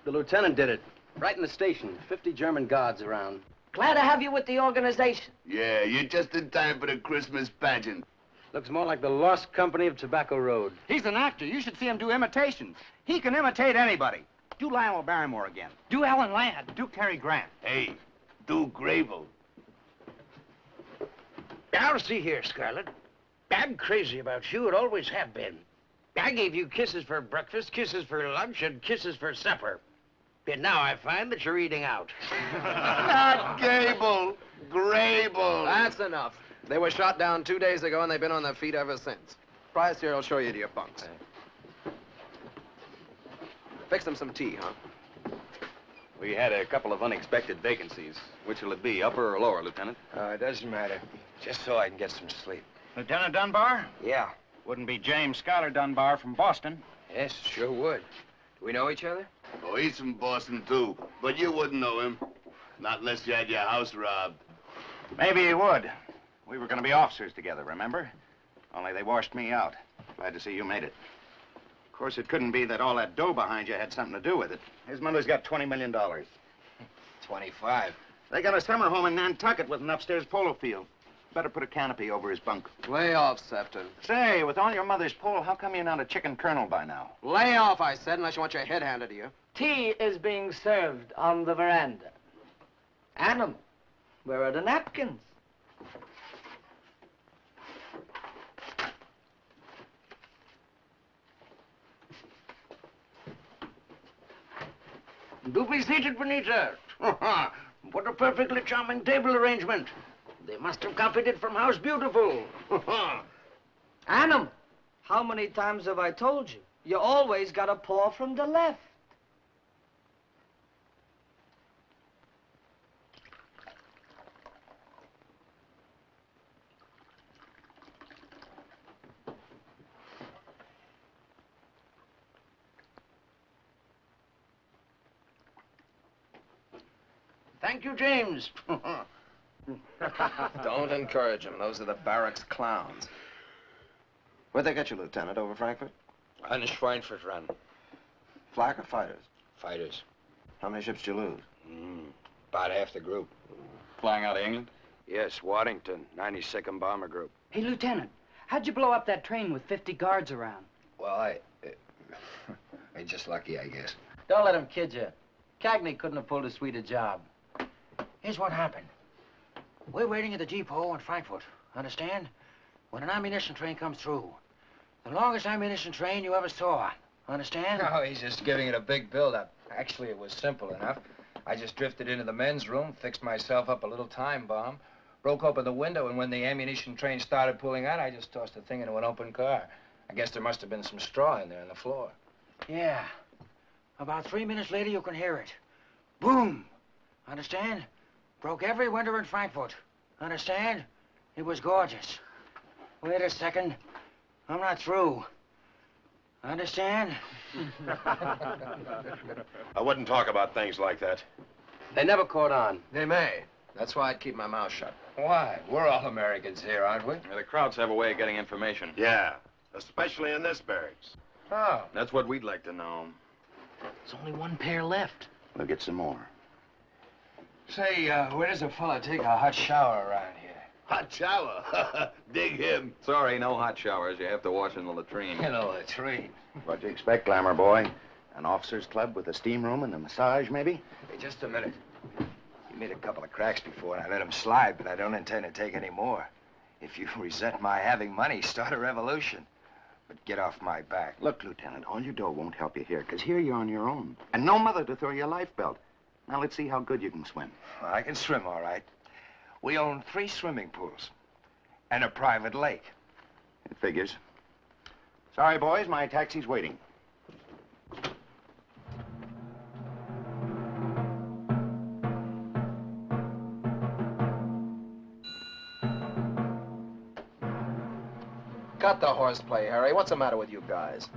The lieutenant did it. Right in the station. 50 German guards around. Glad to have you with the organization. Yeah, you're just in time for the Christmas pageant. Looks more like the Lost Company of Tobacco Road. He's an actor. You should see him do imitations. He can imitate anybody. Do Lionel Barrymore again. Do Ellen Ladd. Do Cary Grant. Hey, do Gravel. Now, see here, Scarlett. I'm crazy about you and always have been. I gave you kisses for breakfast, kisses for lunch, and kisses for supper. And now I find that you're eating out. Not Gable. Grable. That's enough. They were shot down 2 days ago, and they've been on their feet ever since. Price here will show you to your bunks. Fix them some tea, huh? We had a couple of unexpected vacancies. Which will it be, upper or lower, Lieutenant? It doesn't matter. Just so I can get some sleep. Lieutenant Dunbar? Yeah. Wouldn't be James Schuyler Dunbar from Boston. Yes, sure would. Do we know each other? Oh, he's from Boston, too. But you wouldn't know him. Not unless you had your house robbed. Maybe he would. We were going to be officers together, remember? Only they washed me out. Glad to see you made it. Of course, it couldn't be that all that dough behind you had something to do with it. His mother's got $20 million. 25. They got a summer home in Nantucket with an upstairs polo field. Better put a canopy over his bunk. Lay off, Sefton. Say, with all your mother's pull, how come you're not a chicken colonel by now? Lay off, I said, unless you want your head handed to you. Tea is being served on the veranda. Animal, where are the napkins? Do be seated, Benita. What a perfectly charming table arrangement. They must have copied it from House Beautiful. Animal, how many times have I told you? You always got to pour from the left. Thank you, James. Don't encourage them. Those are the barracks clowns. Where'd they get you, Lieutenant? Over Frankfurt? Eine Schweinfurt run. Flak or fighters? Fighters. How many ships did you lose? About half the group. Flying out of England? Yes, Waddington, 92nd Bomber Group. Hey, Lieutenant, how'd you blow up that train with 50 guards around? Well, I just lucky, I guess. Don't let him kid you. Cagney couldn't have pulled a sweeter job. Here's what happened. We're waiting at the depot in Frankfurt, understand? When an ammunition train comes through. The longest ammunition train you ever saw, understand? No, he's just giving it a big build-up. Actually, it was simple enough. I just drifted into the men's room, fixed myself up a little time bomb, broke open the window, and when the ammunition train started pulling out, I just tossed the thing into an open car. I guess there must have been some straw in there on the floor. Yeah. About 3 minutes later, you can hear it. Boom! Understand? Broke every window in Frankfurt. Understand? It was gorgeous. Wait a second. I'm not through. Understand? I wouldn't talk about things like that. They never caught on. They may. That's why I'd keep my mouth shut. Why? We're all Americans here, aren't we? Yeah, the Krauts have a way of getting information. Yeah, especially in this barracks. Oh. That's what we'd like to know. There's only one pair left. We'll get some more. Say, where does a fella take a hot shower around here? Hot shower? Dig him. Sorry, no hot showers. You have to wash in the latrine. In a latrine. What do you expect, Glamour boy? An officer's club with a steam room and a massage, maybe? Hey, just a minute. You made a couple of cracks before, and I let them slide, but I don't intend to take any more. If you resent my having money, start a revolution. But get off my back. Look, Lieutenant, all your dough won't help you here, because here you're on your own. And no mother to throw you a life belt. Now, let's see how good you can swim. Well, I can swim, all right. We own 3 swimming pools and a private lake. It figures. Sorry, boys, my taxi's waiting. Cut the horseplay, Harry. What's the matter with you guys?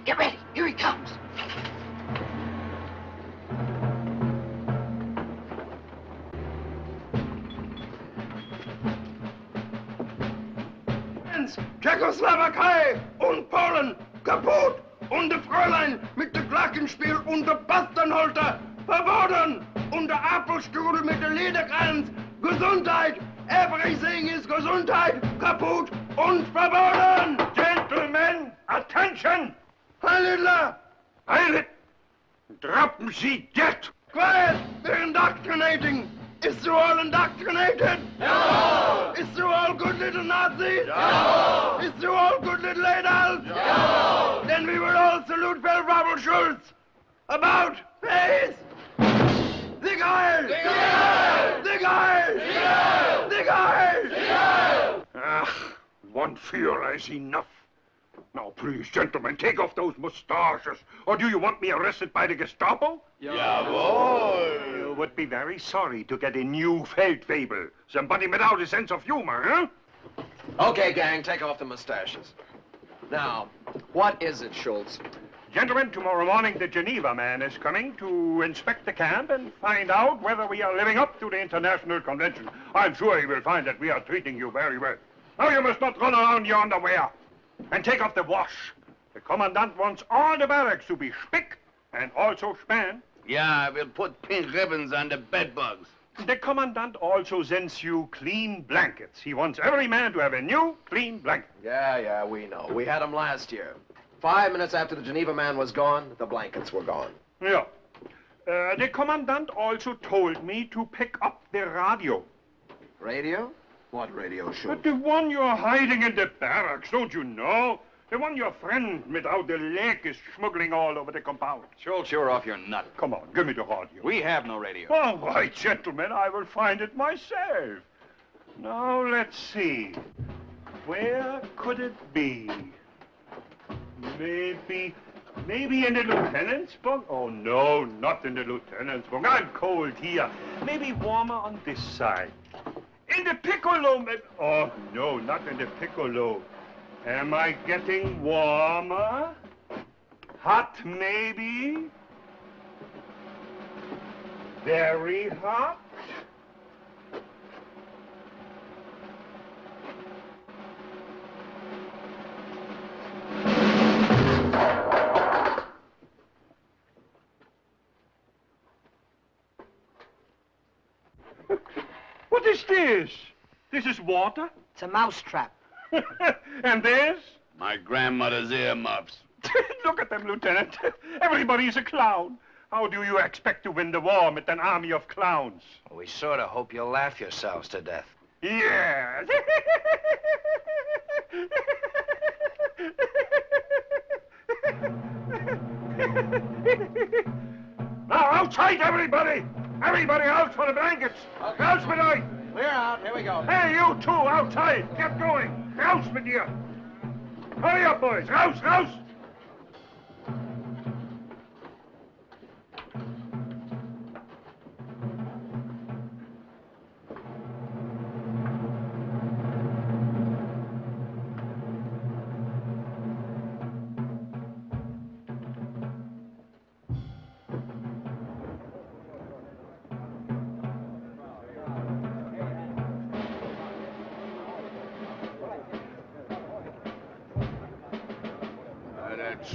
Get ready. Here he comes. Tschechoslowakei und Polen kaputt und der Fräulein mit der Glockenspiel und der Basternholter verboten und der Apfelstrudel mit der Lederkranz. Gesundheit, everything is Gesundheit, kaputt und verboten. Gentlemen, attention! Heil Hitler! Heil Hitler! Droppen Sie dead! Quiet! They're indoctrinating! Is you all indoctrinated? No! Is you all good little Nazis? No! Is you all good little adults? No! Then we will all salute Feldwebel Schulz! About face! Dig Heil! Dig Heil! Dig Heil! Dig Heil! Dig Heil! Ah, one Führer is enough. Now, please, gentlemen, take off those mustaches. Or do you want me arrested by the Gestapo? Jawohl! You would be very sorry to get a new Feldwebel. Somebody without a sense of humor, huh? Okay, gang, take off the mustaches. Now, what is it, Schultz? Gentlemen, tomorrow morning the Geneva man is coming to inspect the camp and find out whether we are living up to the International Convention. I'm sure he will find that we are treating you very well. Now you must not run around in your underwear. And take off the wash. The commandant wants all the barracks to be spick and also span. Yeah, we'll put pink ribbons on the bed bugs. The commandant also sends you clean blankets. He wants every man to have a new, clean blanket. Yeah, we know. We had them last year. 5 minutes after the Geneva man was gone, the blankets were gone. Yeah. The commandant also told me to pick up the radio. Radio? What radio, Schultz? But the one you're hiding in the barracks, don't you know? The one your friend without the leg is smuggling all over the compound. Schultz, you're off your nut. Come on, give me the radio. We have no radio. All right, gentlemen, I will find it myself. Now, let's see. Where could it be? Maybe in the lieutenant's bunk? Oh, no, not in the lieutenant's bunk. I'm cold here. Maybe warmer on this side. In the piccolo, maybe. Oh, no, not in the piccolo. Am I getting warmer? Hot, maybe? Very hot? What is this? This is water? It's a mouse trap. And this? My grandmother's earmuffs. Look at them, Lieutenant. Everybody's a clown. How do you expect to win the war with an army of clowns? We sort of hope you'll laugh yourselves to death. Yes. Now, outside, everybody! Everybody out for the blankets! Okay. House with I! Clear out. Here we go. Hey, you two, outside! Get going! House with you! Hurry up, boys! House, house!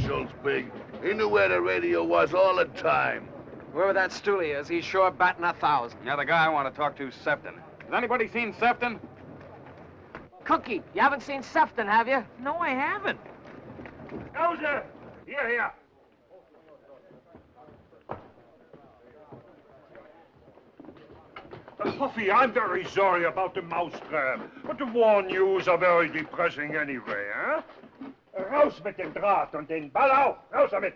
Schultz big. He knew where the radio was all the time. Whoever that stoolie is, he's sure batting 1,000. Yeah, the guy I want to talk to is Sefton. Has anybody seen Sefton? Cookie, you haven't seen Sefton, have you? No, I haven't. Hauser! Here. Huffy, I'm very sorry about the mousetrap, but the war news are very depressing anyway, huh? Raus mit dem Draht und den Ball auch! Raus damit!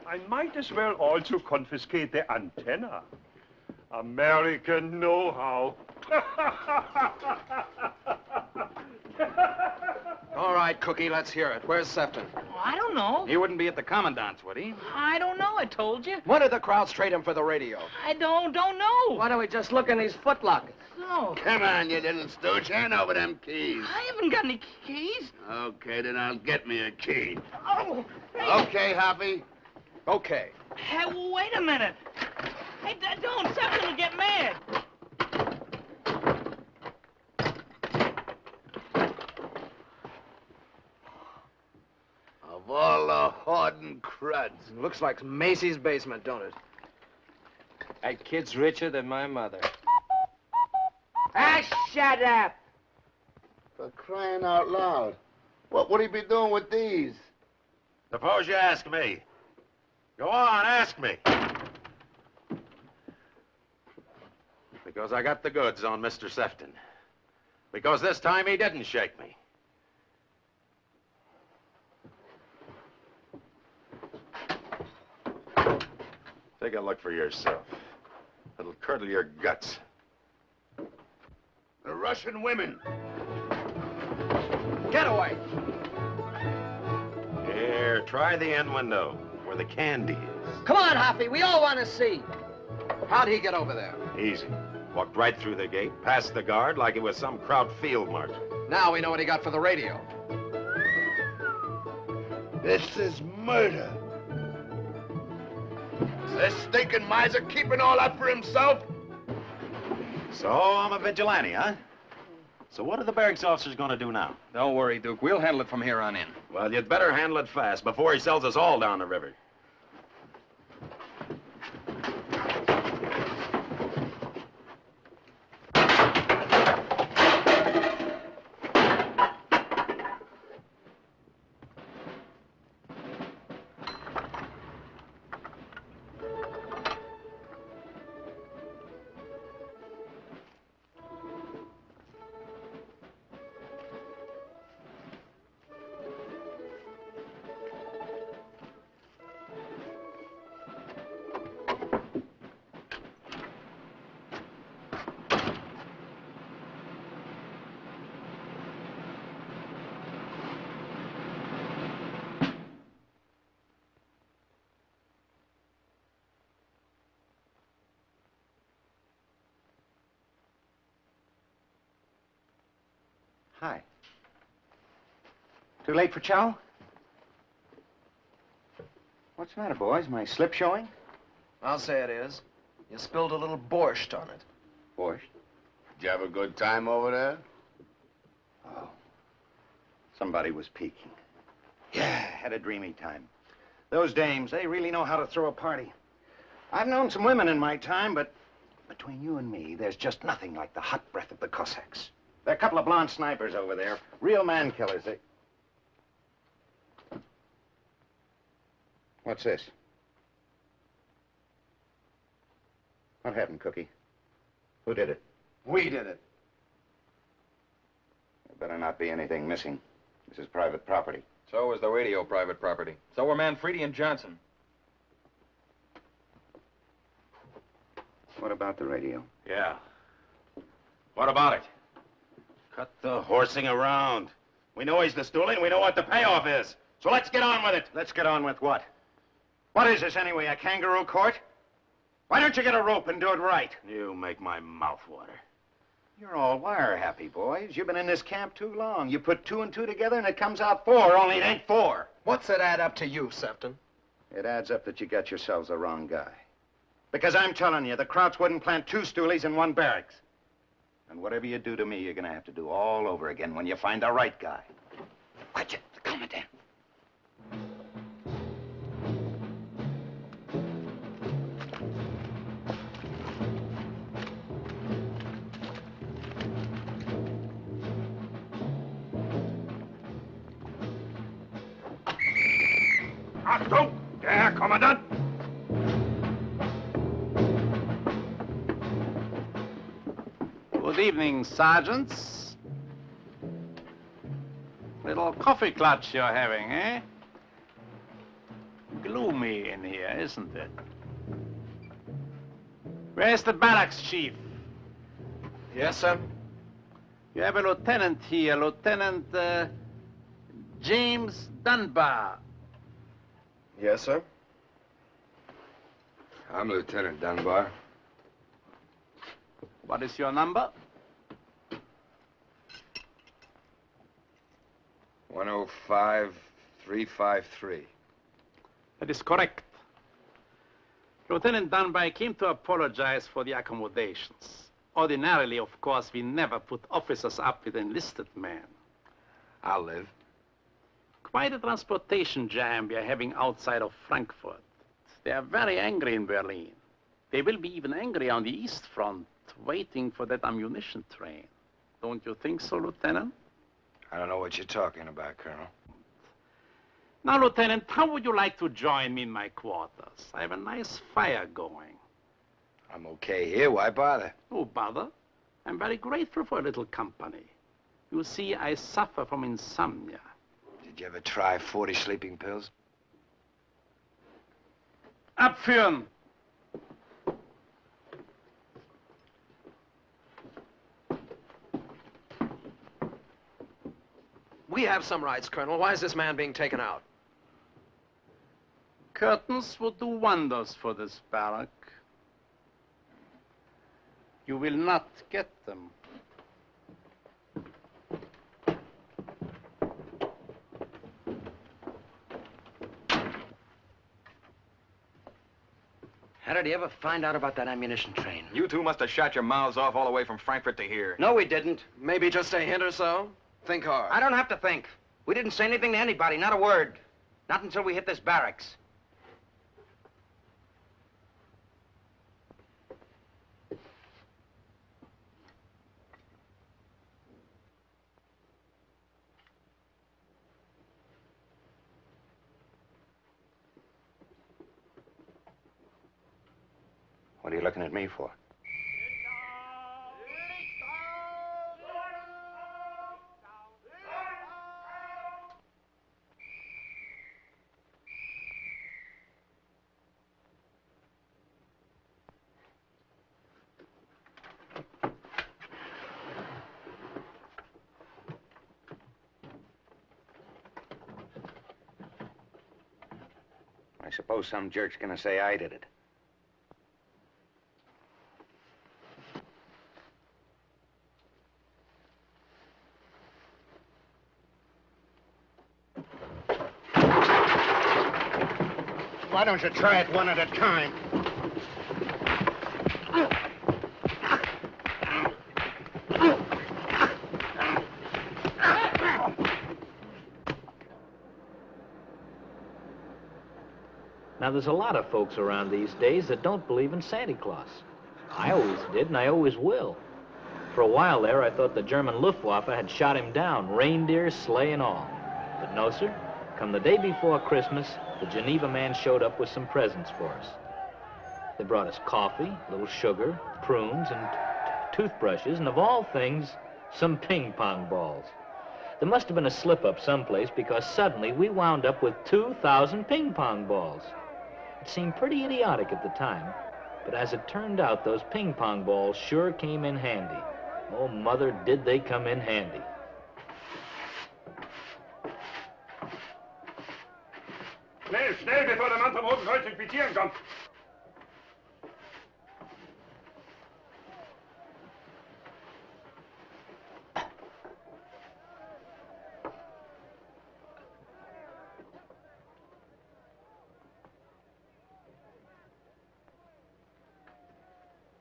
I might as well also confiscate the antenna. American know-how. All right, Cookie, let's hear it. Where's Sefton? Oh, I don't know. He wouldn't be at the commandant's, would he? I don't know, I told you. When did the crowds trade him for the radio? I don't know. Why don't we just look in these footlockers? No. Come on, you little stooge. Hand over them keys. I haven't got any keys. Okay, then I'll get me a key. Oh, hey. Okay, Hoppy? Okay. Hey, wait a minute. Hey, don't. Sefton will get mad. Of all the hardened cruds. Looks like Macy's basement, don't it? That kid's richer than my mother. Ah, shut up! For crying out loud. What would he be doing with these? Suppose you ask me. Go on, ask me. Because I got the goods on Mr. Sefton. Because this time he didn't shake me. Take a look for yourself. It'll curdle your guts. The Russian women. Get away! Here, try the end window, where the candy is. Come on, Hoppy, we all want to see. How'd he get over there? Easy. Walked right through the gate, past the guard like it was some crowd field marshal. Now we know what he got for the radio. This is murder. This stinking miser keeping all that for himself? So I'm a vigilante, huh? So what are the barracks officers going to do now? Don't worry, Duke. We'll handle it from here on in. Well, you'd better handle it fast before he sells us all down the river. Hi. Too late for chow? What's the matter, boys? My slip showing? I'll say it is. You spilled a little borscht on it. Borscht? Did you have a good time over there? Oh. Somebody was peeking. Yeah, had a dreamy time. Those dames, they really know how to throw a party. I've known some women in my time, but between you and me, there's just nothing like the hot breath of the Cossacks. There are a couple of blonde snipers over there. Real man-killers. They... What's this? What happened, Cookie? Who did it? We did it. There better not be anything missing. This is private property. So was the radio private property. So were Manfredi and Johnson. What about the radio? Yeah. What about it? Cut the horsing around. We know he's the stoolie, and we know what the payoff is. So let's get on with it. Let's get on with what? What is this anyway, a kangaroo court? Why don't you get a rope and do it right? You make my mouth water. You're all wire happy, boys. You've been in this camp too long. You put 2 and 2 together and it comes out 4, only it ain't 4. What's it add up to you, Sefton? It adds up that you got yourselves the wrong guy. Because I'm telling you, the Krauts wouldn't plant 2 stoolies in one barracks. And whatever you do to me, you're gonna have to do all over again when you find the right guy. Watch it, the commandant. Achtung! Der Herr Kommandant! Good evening, sergeants. Little coffee clutch you're having, eh? Gloomy in here, isn't it? Where's the barracks chief? Yes, sir. You have a lieutenant here, Lieutenant James Dunbar. Yes, sir. I'm Lieutenant Dunbar. What is your number? 105353. That is correct. Lieutenant Dunbar came to apologize for the accommodations. Ordinarily, of course, we never put officers up with enlisted men. I'll live. Quite a transportation jam we are having outside of Frankfurt. They are very angry in Berlin. They will be even angry on the East Front, waiting for that ammunition train. Don't you think so, Lieutenant? I don't know what you're talking about, Colonel. Now, Lieutenant, how would you like to join me in my quarters? I have a nice fire going. I'm okay here. Why bother? Oh, bother. I'm very grateful for a little company. You see, I suffer from insomnia. Did you ever try 40 sleeping pills? Abführen! We have some rights, Colonel. Why is this man being taken out? Curtains would do wonders for this barrack. You will not get them. How did he ever find out about that ammunition train? You two must have shot your mouths off all the way from Frankfurt to here. No, we didn't. Maybe just a hint or so. Think hard. I don't have to think. We didn't say anything to anybody, not a word. Not until we hit this barracks. What are you looking at me for? I suppose some jerk's gonna say I did it. Why don't you try it one at a time? Now, there's a lot of folks around these days that don't believe in Santa Claus. I always did, and I always will. For a while there, I thought the German Luftwaffe had shot him down, reindeer, sleigh, and all. But no, sir. Come the day before Christmas, the Geneva man showed up with some presents for us. They brought us coffee, a little sugar, prunes, and toothbrushes, and of all things, some ping pong balls. There must have been a slip-up someplace because suddenly we wound up with 2,000 ping pong balls. It seemed pretty idiotic at the time, but as it turned out, those ping pong balls sure came in handy. Oh, Mother, did they come in handy. Schnell, schnell, bevor der Mann vom Roten Kreuz infizieren kommt.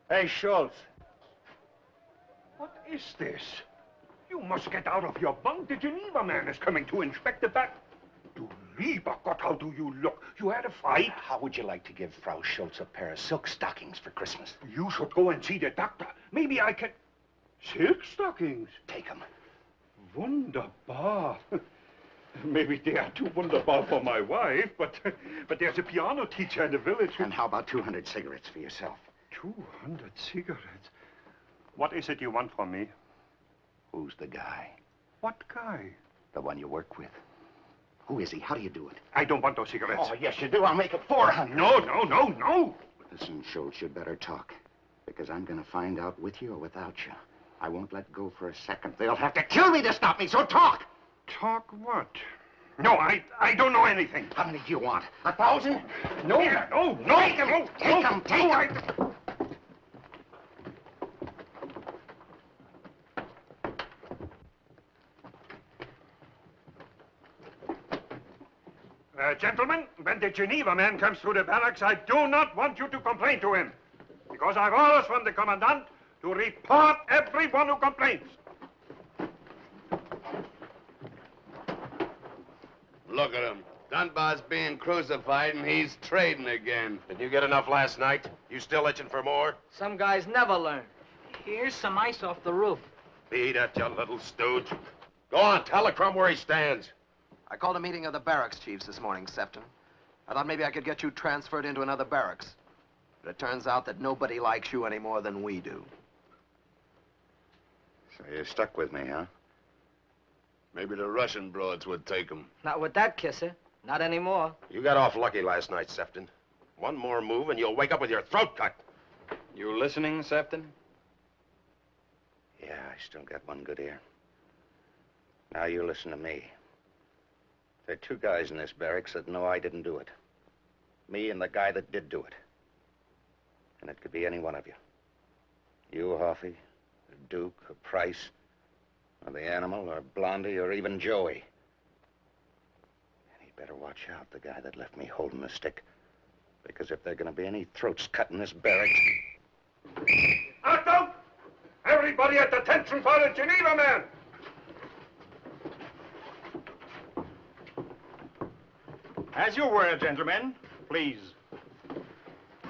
Hey, Schultz. What is this? You must get out of your bunk. The Geneva man is coming to inspect the back. Du lieber Gott, how do you look? You had a fight? How would you like to give Frau Schultz a pair of silk stockings for Christmas? You should go and see the doctor. Maybe I can... Silk stockings? Take them. Wunderbar. Maybe they are too wunderbar for my wife, but there's a piano teacher in the village. And how about 200 cigarettes for yourself? 200 cigarettes? What is it you want from me? Who's the guy? What guy? The one you work with. Who is he? How do you do it? I don't want those cigarettes. Oh, yes, you do. I'll make it 400. No. Listen, Schultz, you'd better talk. Because I'm going to find out with you or without you. I won't let go for a second. They'll have to kill me to stop me, so talk! Talk what? No, I don't know anything. How many do you want? 1,000? No. Take them! Take them! Gentlemen, when the Geneva man comes through the barracks, I do not want you to complain to him. Because I've orders from the commandant to report everyone who complains. Look at him. Dunbar's being crucified and he's trading again. Did you get enough last night? You still itching for more? Some guys never learn. Here's some ice off the roof. Beat it, you little stooge. Go on, tell the crumb where he stands. I called a meeting of the barracks chiefs this morning, Sefton. I thought maybe I could get you transferred into another barracks. But it turns out that nobody likes you any more than we do. So you're stuck with me, huh? Maybe the Russian broads would take him. Not with that kisser. Not anymore. You got off lucky last night, Sefton. One more move and you'll wake up with your throat cut. You listening, Sefton? Yeah, I still got one good ear. Now you listen to me. There are two guys in this barracks that know I didn't do it. Me and the guy that did do it. And it could be any one of you. You, Hoffy, or Duke, or Price, or the Animal, or Blondie, or even Joey. And he'd better watch out, the guy that left me holding the stick. Because if there are going to be any throats cut in this barracks... Achtung! Everybody at attention for the Geneva man! As you were, gentlemen, please.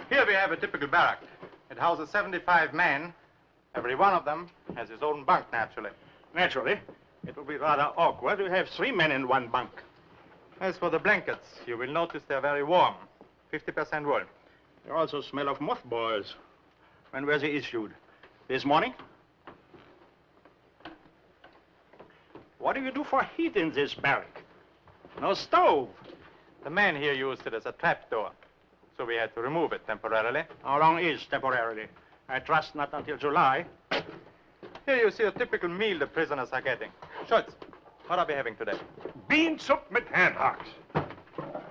Here we have a typical barrack. It houses 75 men. Every one of them has his own bunk, naturally. Naturally. It will be rather awkward to have 3 men in one bunk. As for the blankets, you will notice they're very warm. 50% wool. They also smell of mothballs. When were they issued? This morning? What do you do for heat in this barrack? No stove. The man here used it as a trapdoor, so we had to remove it temporarily. How long is temporarily? I trust not until July. Here you see a typical meal the prisoners are getting. Schultz, what are we having today? Bean soup with ham hocks.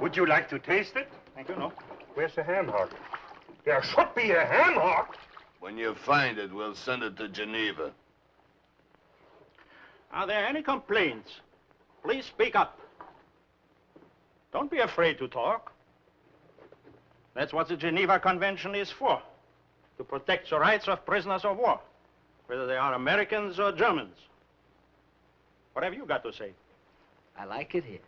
Would you like to taste it? Thank you, no. Where's the ham hock? There should be a ham hock. When you find it, we'll send it to Geneva. Are there any complaints? Please speak up. Don't be afraid to talk. That's what the Geneva Convention is for. To protect the rights of prisoners of war, whether they are Americans or Germans. What have you got to say? I like it here.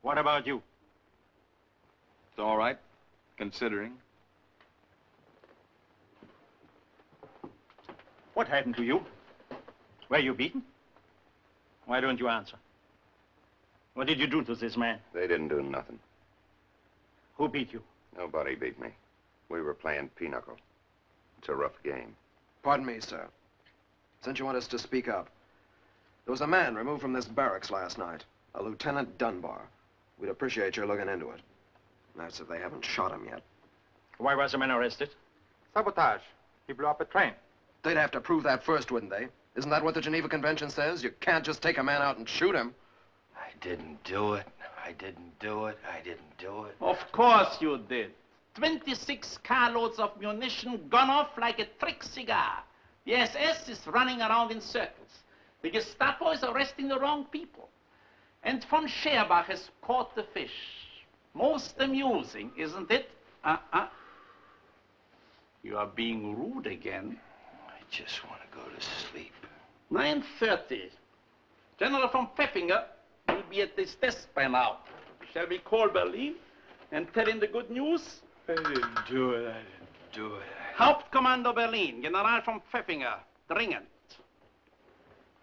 What about you? It's all right, considering. What happened to you? Were you beaten? Why don't you answer? What did you do to this man? They didn't do nothing. Who beat you? Nobody beat me. We were playing pinochle. It's a rough game. Pardon me, sir. Since you want us to speak up, there was a man removed from this barracks last night, a Lieutenant Dunbar. We'd appreciate your looking into it. That's if they haven't shot him yet. Why was the man arrested? Sabotage. He blew up a train. They'd have to prove that first, wouldn't they? Isn't that what the Geneva Convention says? You can't just take a man out and shoot him. I didn't do it. I didn't do it. I didn't do it. Of course you did. 26 carloads of munition gone off like a trick cigar. The SS is running around in circles. The Gestapo is arresting the wrong people. And von Scherbach has caught the fish. Most amusing, isn't it? You are being rude again. I just want to go to sleep. 9:30. General von Pfeffinger will be at his desk by now. Shall we call Berlin and tell him the good news? I didn't do it. I didn't do it. Hauptkommando Berlin, General von Pfeffinger, dringend.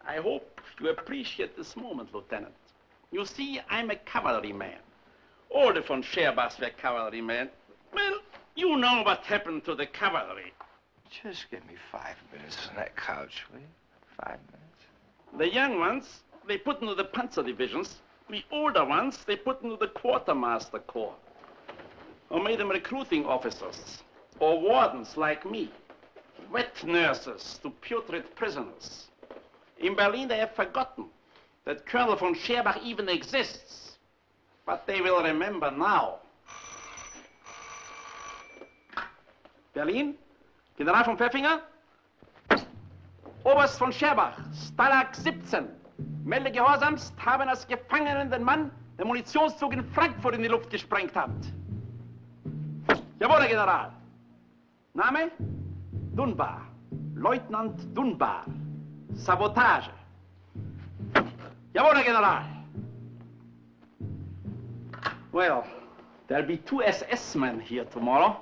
I hope you appreciate this moment, Lieutenant. You see, I'm a cavalryman. All the von Scherbachs were cavalrymen. Well, you know what happened to the cavalry. Just give me 5 minutes on that couch, will you? 5 minutes. The young ones, they put into the panzer divisions. The older ones, they put into the quartermaster corps. Or made them recruiting officers. Or wardens like me. Wet nurses to putrid prisoners. In Berlin, they have forgotten that Colonel von Scherbach even exists. But they will remember now. Berlin, General von Pfeffinger, Oberst von Scherbach, Stalag 17. Melde gehorsamst, haben als Gefangenen den Mann, der Munitionszug in Frankfurt in die Luft gesprengt hat. Jawohl, Herr General. Name? Dunbar. Leutnant Dunbar. Sabotage. Jawohl, Herr General. Well, there'll be 2 SS men here tomorrow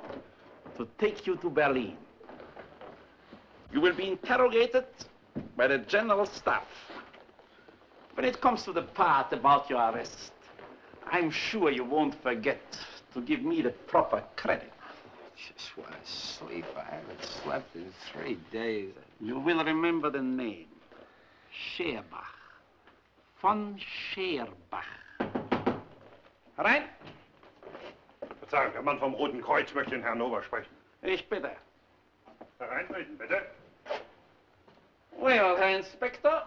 to take you to Berlin. You will be interrogated by the General Staff. When it comes to the part about your arrest, I'm sure you won't forget to give me the proper credit. I just want to sleep. I haven't slept in 3 days. You will remember the name. Scherbach. Von Scherbach. Rein? Verzeihung, der Mann vom Roten Kreuz möchte den Herrn Ober sprechen. Ich bitte. Hereintreten, bitte. Well, Herr Inspector,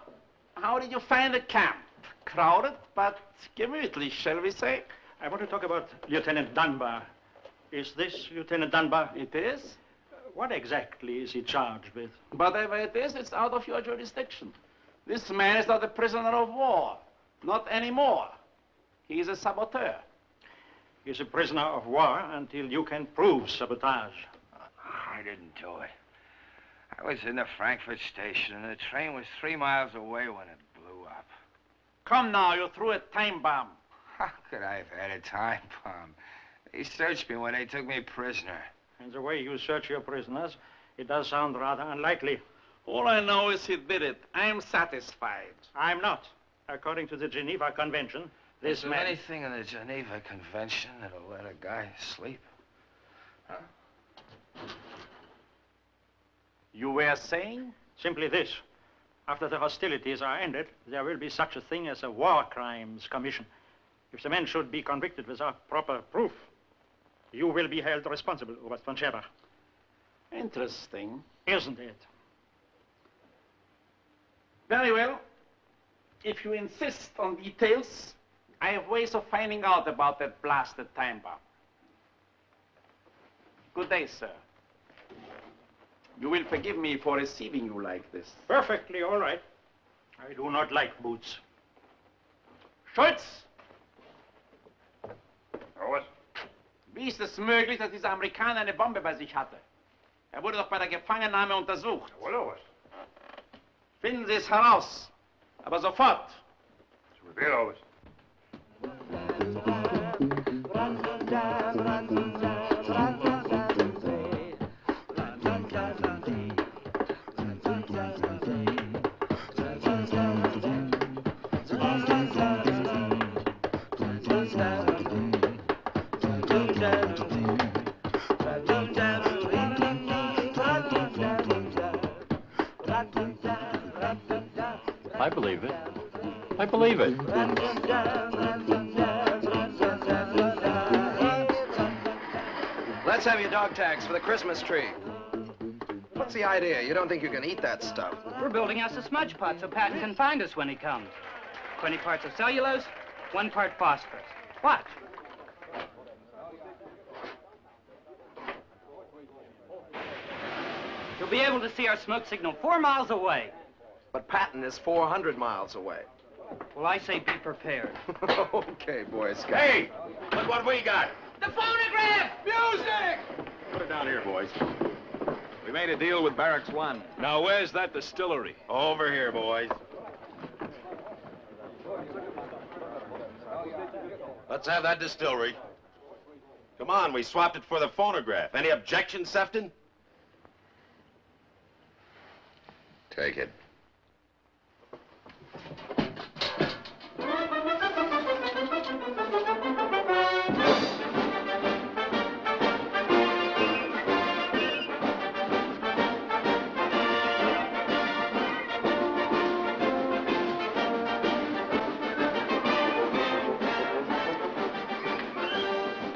how did you find the camp? Crowded, but gemütlich, shall we say? I want to talk about Lieutenant Dunbar. Is this Lieutenant Dunbar? It is. What exactly is he charged with? Whatever it is, it's out of your jurisdiction. This man is not a prisoner of war. Not anymore. He is a saboteur. He's a prisoner of war until you can prove sabotage. I didn't do it. I was in the Frankfurt station, and the train was 3 miles away when it blew up. Come now, you threw a time bomb. How could I have had a time bomb? They searched me when they took me prisoner. And the way you search your prisoners, it does sound rather unlikely. All I know is he did it. I'm satisfied. I'm not. According to the Geneva Convention, this Is there man... anything in the Geneva Convention that'll let a guy sleep? Huh? You were saying? Simply this. After the hostilities are ended, there will be such a thing as a War Crimes Commission. If the men should be convicted without proper proof, you will be held responsible, Oberst von Scherbach. Interesting. Isn't it? Very well. If you insist on details, I have ways of finding out about that blasted time bomb. Good day, sir. You will forgive me for receiving you like this. Perfectly all right. I do not like boots. Schultz! Was? Wie ist es möglich, dass dieser Amerikaner eine Bombe bei sich hatte? Er wurde doch bei der Gefangennahme untersucht. Was? Finden Sie es heraus. Aber sofort. Was? I believe it. I believe it. Let's have your dog tags for the Christmas tree. What's the idea? You don't think you can eat that stuff? We're building us a smudge pot so Patton can find us when he comes. 20 parts of cellulose, 1 part phosphorus. Watch. You'll be able to see our smoke signal 4 miles away. But Patton is 400 miles away. Well, I say be prepared. Okay, Boy Scout. Hey, look what we got. The phonograph! Music! Put it down here, boys. We made a deal with Barracks 1. Now, where's that distillery? Over here, boys. Let's have that distillery. Come on, we swapped it for the phonograph. Any objections, Sefton? Take it.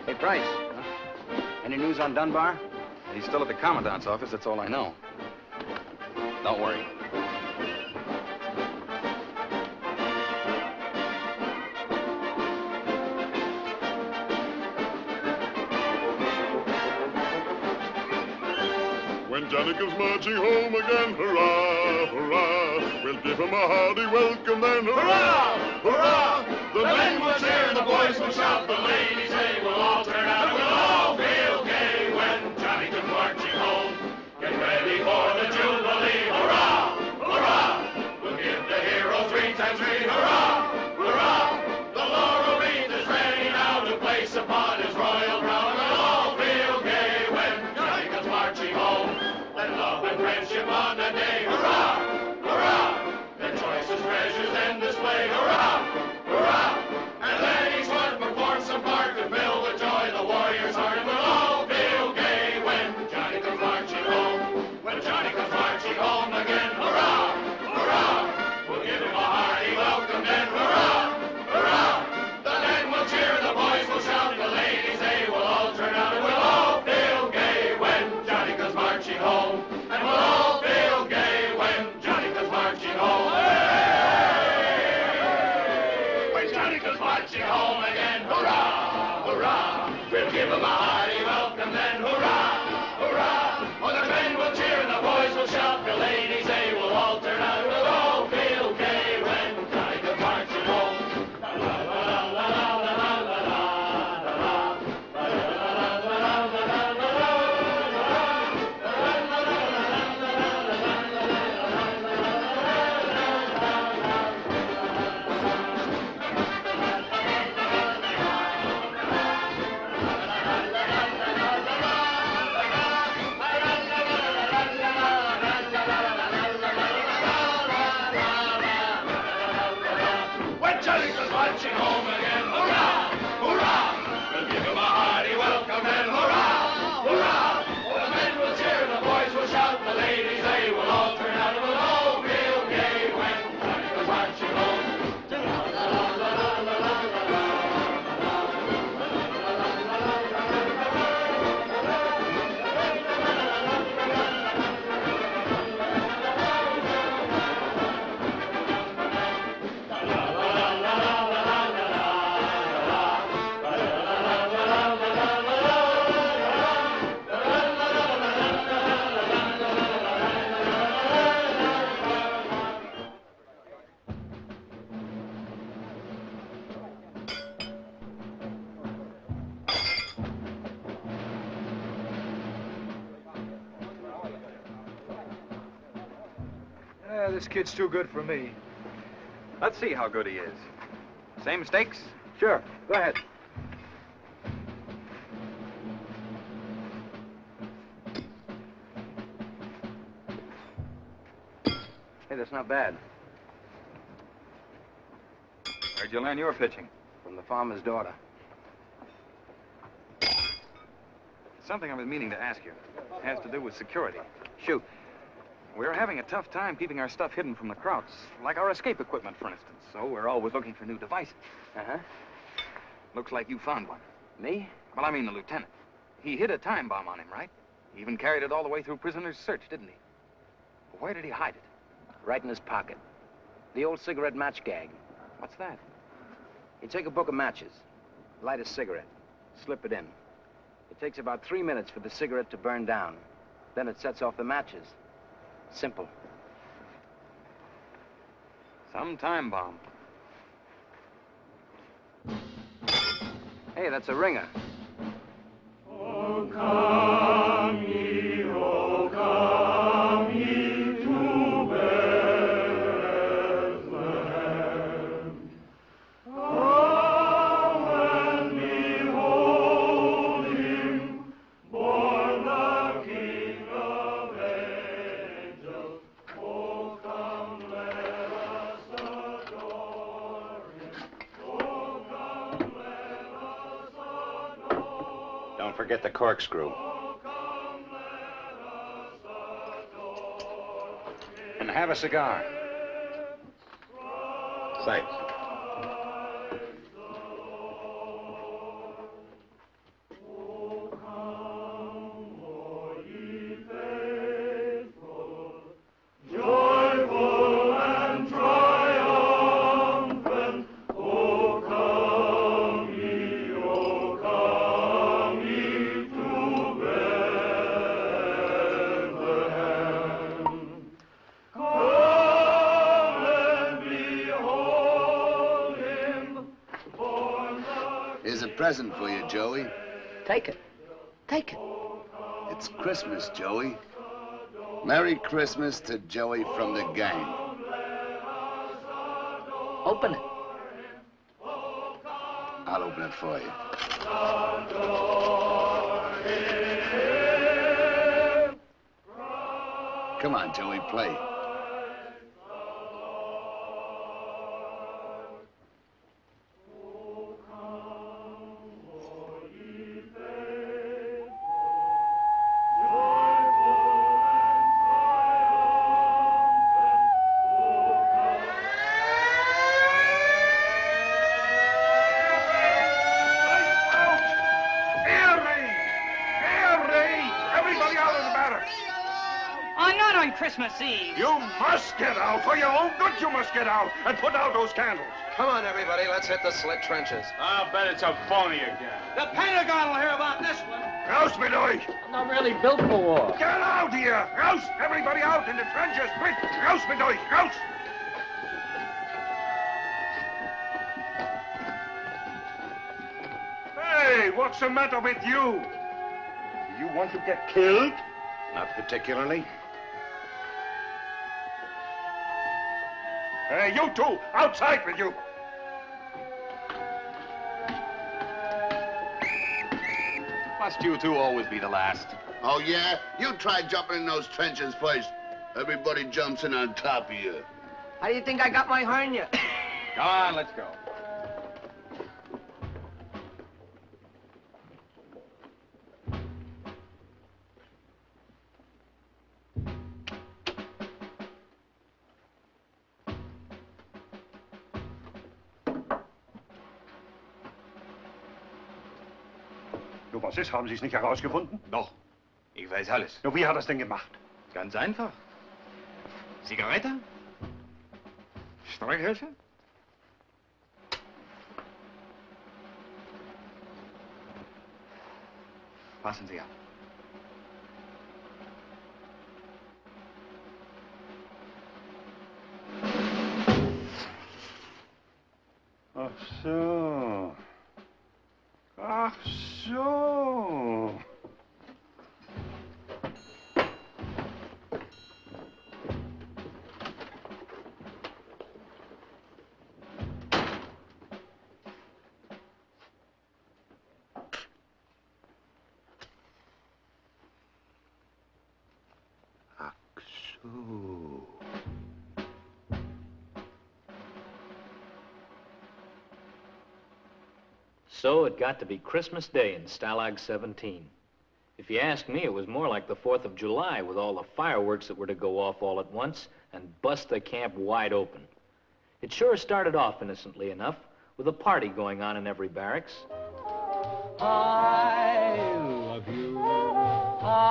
Hey, Price. Any news on Dunbar? He's still at the Commandant's office, that's all I know. Don't worry. When Johnny comes marching home again, hurrah, hurrah, we'll give him a hearty welcome then, hurrah, hurrah. The men will cheer, the boys will shout, the ladies, they will all turn out, and we'll all feel gay when Johnny comes marching home. Get ready for the Jubilee, hurrah, hurrah. We'll give the hero 3 times 3, hurrah, hurrah. The laurel wreath is ready now to place upon his royal crown, and we'll all feel gay when Johnny comes marching home. Let love and friendship on that day, hurrah, hurrah. Their choicest treasures then display, hurrah, hurrah. And then each one performs some part to fill with joy the warrior's heart, and we'll all feel gay when Johnny comes marching home. When Johnny comes marching home again, hurrah, hurrah. We'll give him a hearty welcome then, hurrah, hurrah. The men will cheer, the boys will shout, the ladies, they will all turn out, and we'll all feel gay when Johnny comes marching home. And we'll all feel gay when Johnny comes marching home. When Johnny comes marching home again, hurrah, hurrah. We'll give him a hearty welcome then, hurrah, hurrah. Oh, the men will cheer and the boys will shout, the ladies, they will all turn out, and we'll all feel gay when Johnny comes marching home. This kid's too good for me. Let's see how good he is. Same stakes? Sure. Go ahead. Hey, that's not bad. Where'd you learn your pitching? From the farmer's daughter. Something I was meaning to ask you. It has to do with security. Shoot. We're having a tough time keeping our stuff hidden from the Krauts, like our escape equipment, for instance. So we're always looking for new devices. Uh-huh. Looks like you found one. Me? Well, I mean the lieutenant. He hid a time bomb on him, right? He even carried it all the way through prisoner's search, didn't he? Where did he hide it? Right in his pocket. The old cigarette match gag. What's that? You take a book of matches, light a cigarette, slip it in. It takes about 3 minutes for the cigarette to burn down. Then it sets off the matches. Simple. Some time bomb. Hey, that's a ringer. Oh, come ye, oh, come ye to Bethlehem. Oh, and behold him, born the King of angels. Oh, come, let us adore him. Oh, come, let us adore. Don't forget the corkscrew. And have a cigar. Thanks. Joyful and triumphant, O come ye, O come ye to Bethlehem. Come and behold him, born the Here's a present for you, Joey. Take it. Take it. It's Christmas, Joey. Merry Christmas to Joey from the gang. Open it. I'll open it for you. Come on, Joey, play. Everybody out of the barracks! I'm not on Christmas Eve. You must get out. For your own good, you must get out. And put out those candles. Come on, everybody. Let's hit the slit trenches. I'll bet it's a phony again. The Pentagon will hear about this one. Rouse, me boy. I'm not really built for war. Get out here. Rouse. Everybody out in the trenches. Quick. Rouse, me boy. Rouse. Hey, what's the matter with you? Do you want to get killed? Not particularly. Hey, you two, outside with you. Must you two always be the last? Oh, yeah? You try jumping in those trenches first. Everybody jumps in on top of you. How do you think I got my hernia? Come on, let's go. Du, was ist? Haben Sie es nicht herausgefunden? Doch. Ich weiß alles. Nur, wie hat er es denn gemacht? Ganz einfach. Zigarette? Streichhölzer? Passen Sie auf. Ach so. Ach so. Ooh. So it got to be Christmas Day in Stalag 17. If you ask me, it was more like the 4th of July with all the fireworks that were to go off all at once and bust the camp wide open. It sure started off innocently enough, with a party going on in every barracks. I love you, I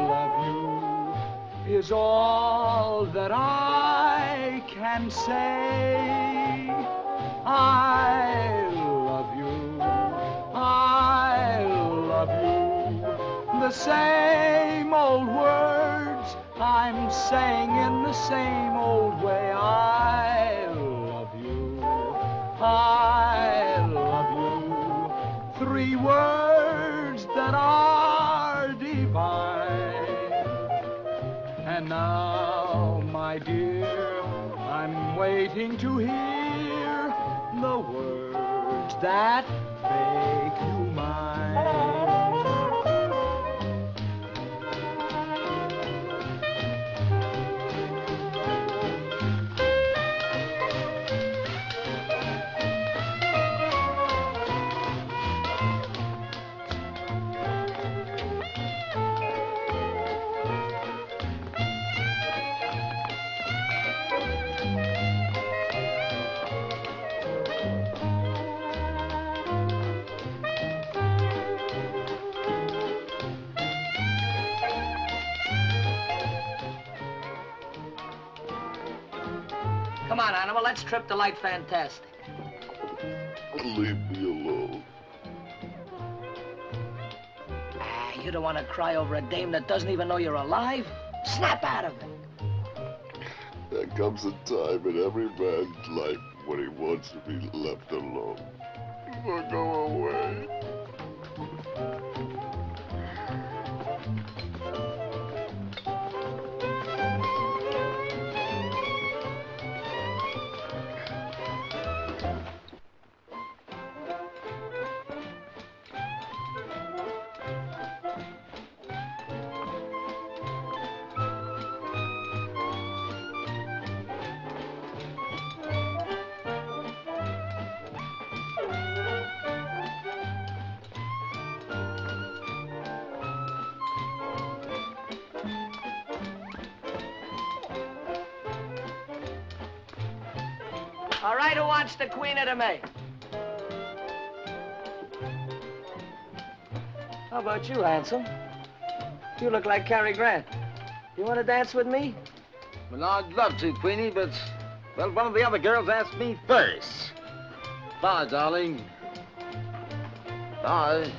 love you, is all that I can say. I love you, I love you, the same old words I'm saying in the same old way. I love you, I love you, 3 words that are divine. And now, my dear, I'm waiting to hear the words that make you mine. Come on, Animal, let's trip the light fantastic. Leave me alone. Ah, you don't want to cry over a dame that doesn't even know you're alive? Snap out of it. There comes a time in every man's life when he wants to be left alone. So go away. All right, who wants the Queen of the May? How about you, handsome? You look like Cary Grant. You want to dance with me? Well, I'd love to, Queenie, but, well, one of the other girls asked me first. Bye, darling. Bye.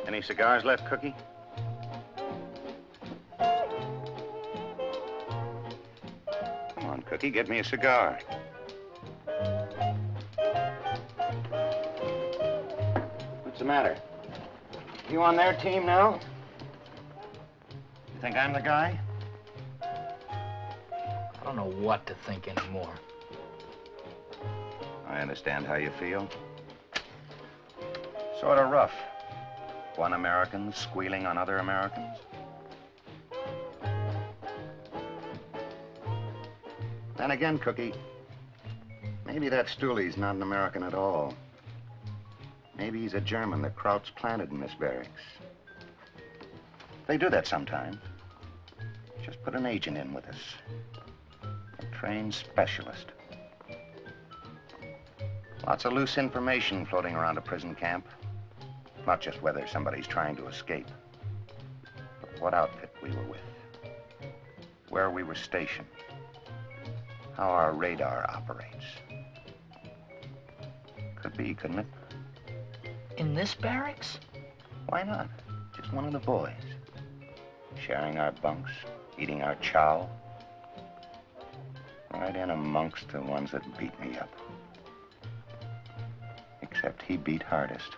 Any cigars left, Cookie? Come on, Cookie, get me a cigar. What's the matter? You on their team now? You think I'm the guy? I don't know what to think anymore. I understand how you feel. Sort of rough. One American squealing on other Americans. Then again, Cookie, maybe that Stooley's not an American at all. Maybe he's a German that Kraut's planted in this barracks. They do that sometimes. Just put an agent in with us. A trained specialist. Lots of loose information floating around a prison camp. Not just whether somebody's trying to escape, but what outfit we were with, where we were stationed, how our radar operates. Could be, couldn't it? In this barracks? Why not? Just one of the boys. Sharing our bunks, eating our chow. Right in amongst the ones that beat me up. Except he beat hardest.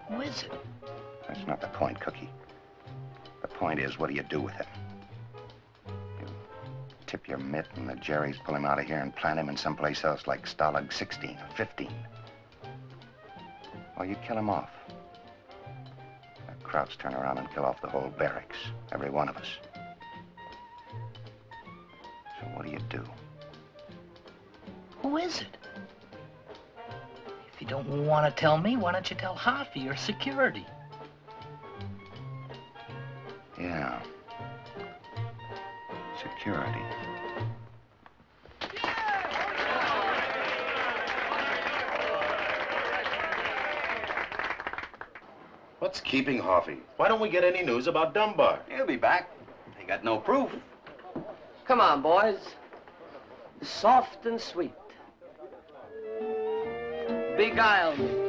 Who is it? That's not the point, Cookie. The point is, what do you do with him? You chip your mitt and the Jerry's pull him out of here and plant him in someplace else like Stalag 16 or 15. Or you kill him off. The Krauts turn around and kill off the whole barracks, every one of us. So what do you do? Who is it? If you don't want to tell me, why don't you tell Harvey or security? Yeah. Security. What's keeping Harvey? Why don't we get any news about Dunbar? He'll be back. They got no proof. Come on, boys. Soft and sweet. Beguile me.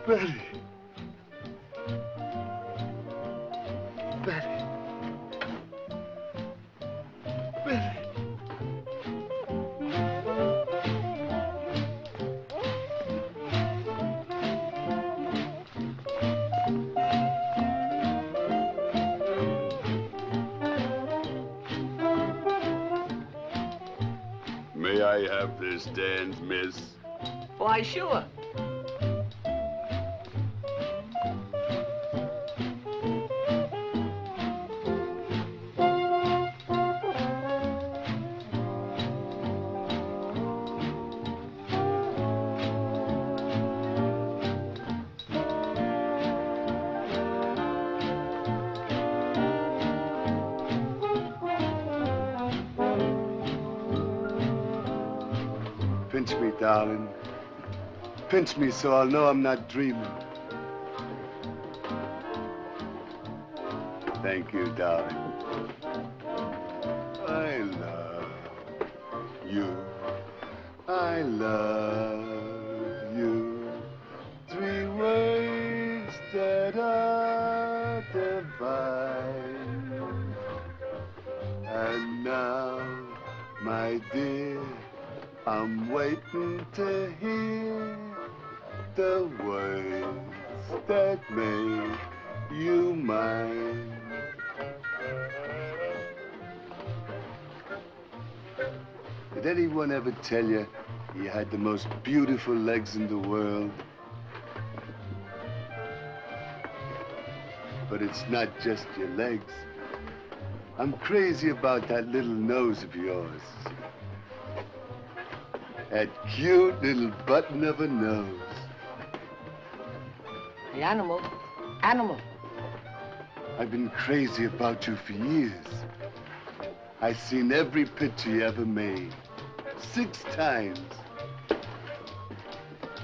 Betty. Betty. Betty. May I have this dance, miss? Why, sure. Pinch me, darling. Pinch me so I'll know I'm not dreaming. Thank you, darling. I love you. I love you. 3 words that are divine. And now, my dear, I'm waiting to hear the words that make you mine. Did anyone ever tell you you had the most beautiful legs in the world? But it's not just your legs. I'm crazy about that little nose of yours. That cute little button of a nose. The animal. Animal. I've been crazy about you for years. I've seen every picture you ever made. 6 times.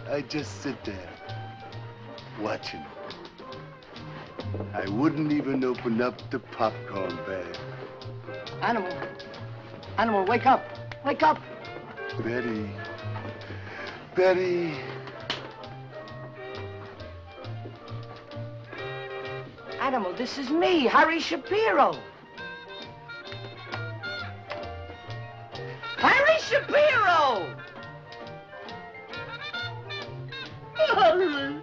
I just sit there, watching. I wouldn't even open up the popcorn bag. Animal. Animal, wake up. Wake up. Betty. Betty. Animal, this is me, Harry Shapiro. Harry Shapiro! Harry.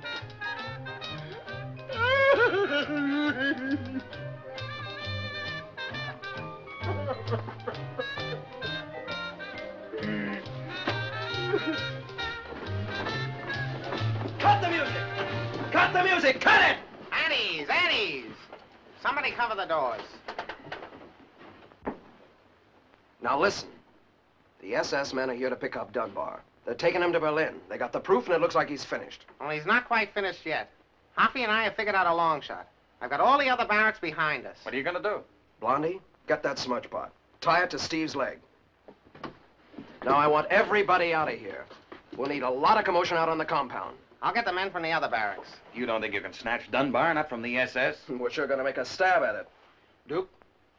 Cut the music! Cut the music! Cut it! Annie's, Annie's! Somebody cover the doors. Now listen. The SS men are here to pick up Dunbar. They're taking him to Berlin. They got the proof, and it looks like he's finished. Well, he's not quite finished yet. Hoppy and I have figured out a long shot. I've got all the other barracks behind us. What are you going to do? Blondie, get that smudge pot. Tie it to Steve's leg. Now I want everybody out of here. We'll need a lot of commotion out on the compound. I'll get the men from the other barracks. You don't think you can snatch Dunbar, not from the SS? We're sure gonna make a stab at it. Duke,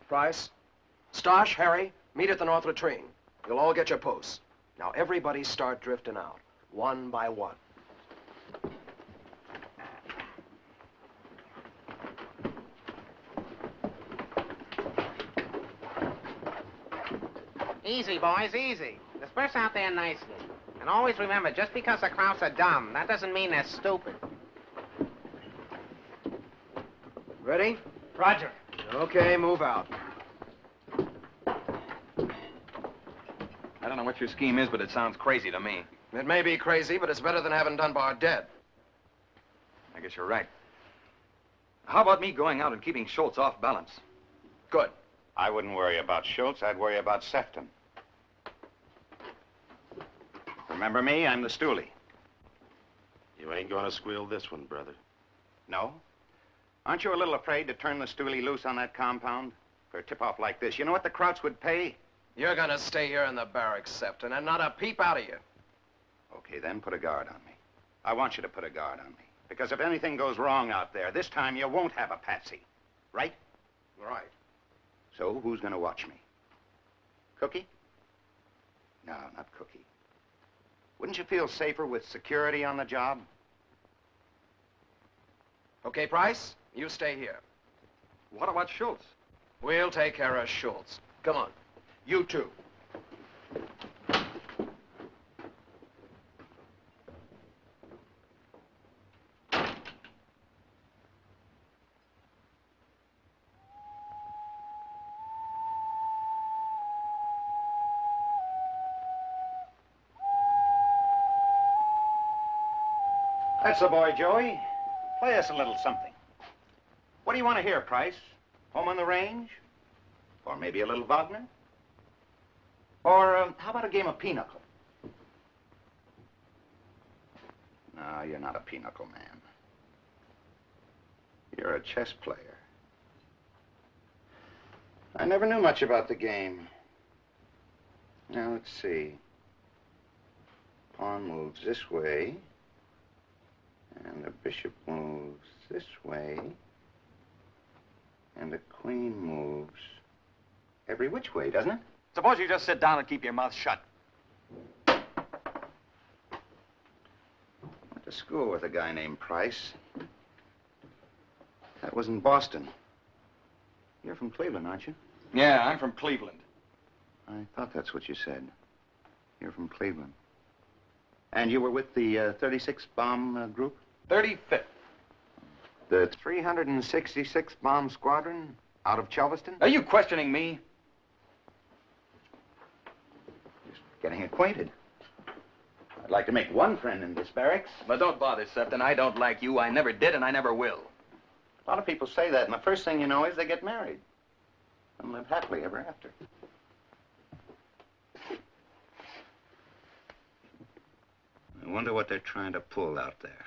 Price, Stosh, Harry, meet at the north latrine. You'll all get your posts. Now everybody start drifting out, one by one. Easy, boys, easy. Disperse out there nicely. And always remember, just because the Krauts are dumb, that doesn't mean they're stupid. Ready? Roger. Okay, move out. I don't know what your scheme is, but it sounds crazy to me. It may be crazy, but it's better than having Dunbar dead. I guess you're right. How about me going out and keeping Schultz off balance? Good. I wouldn't worry about Schultz. I'd worry about Sefton. Remember me? I'm the stoolie. You ain't gonna squeal this one, brother. No? Aren't you a little afraid to turn the stoolie loose on that compound? For a tip-off like this, you know what the Krauts would pay? You're gonna stay here in the barracks, Sefton, and not a peep out of you. Okay, then put a guard on me. I want you to put a guard on me. Because if anything goes wrong out there, this time you won't have a patsy. Right? Right. So who's gonna watch me? Cookie? No, not Cookie. Wouldn't you feel safer with security on the job? Okay, Price, you stay here. What about Schultz? We'll take care of Schultz. Come on. You too. That's the boy, Joey. Play us a little something. What do you want to hear, Price? Home on the Range? Or maybe a little Wagner? Or how about a game of pinochle? No, you're not a pinochle man. You're a chess player. I never knew much about the game. Now, let's see. Pawn moves this way. And the bishop moves this way. And the queen moves every which way, doesn't it? Suppose you just sit down and keep your mouth shut. Went to school with a guy named Price. That was in Boston. You're from Cleveland, aren't you? Yeah, I'm from Cleveland. I thought that's what you said. You're from Cleveland. And you were with the 36th Bomb Group? 35th. The 366th Bomb Squadron out of Chelveston? Are you questioning me? Just getting acquainted. I'd like to make one friend in this barracks. But don't bother, Sefton. I don't like you. I never did, and I never will. A lot of people say that, and the first thing you know is they get married. And live happily ever after. I wonder what they're trying to pull out there.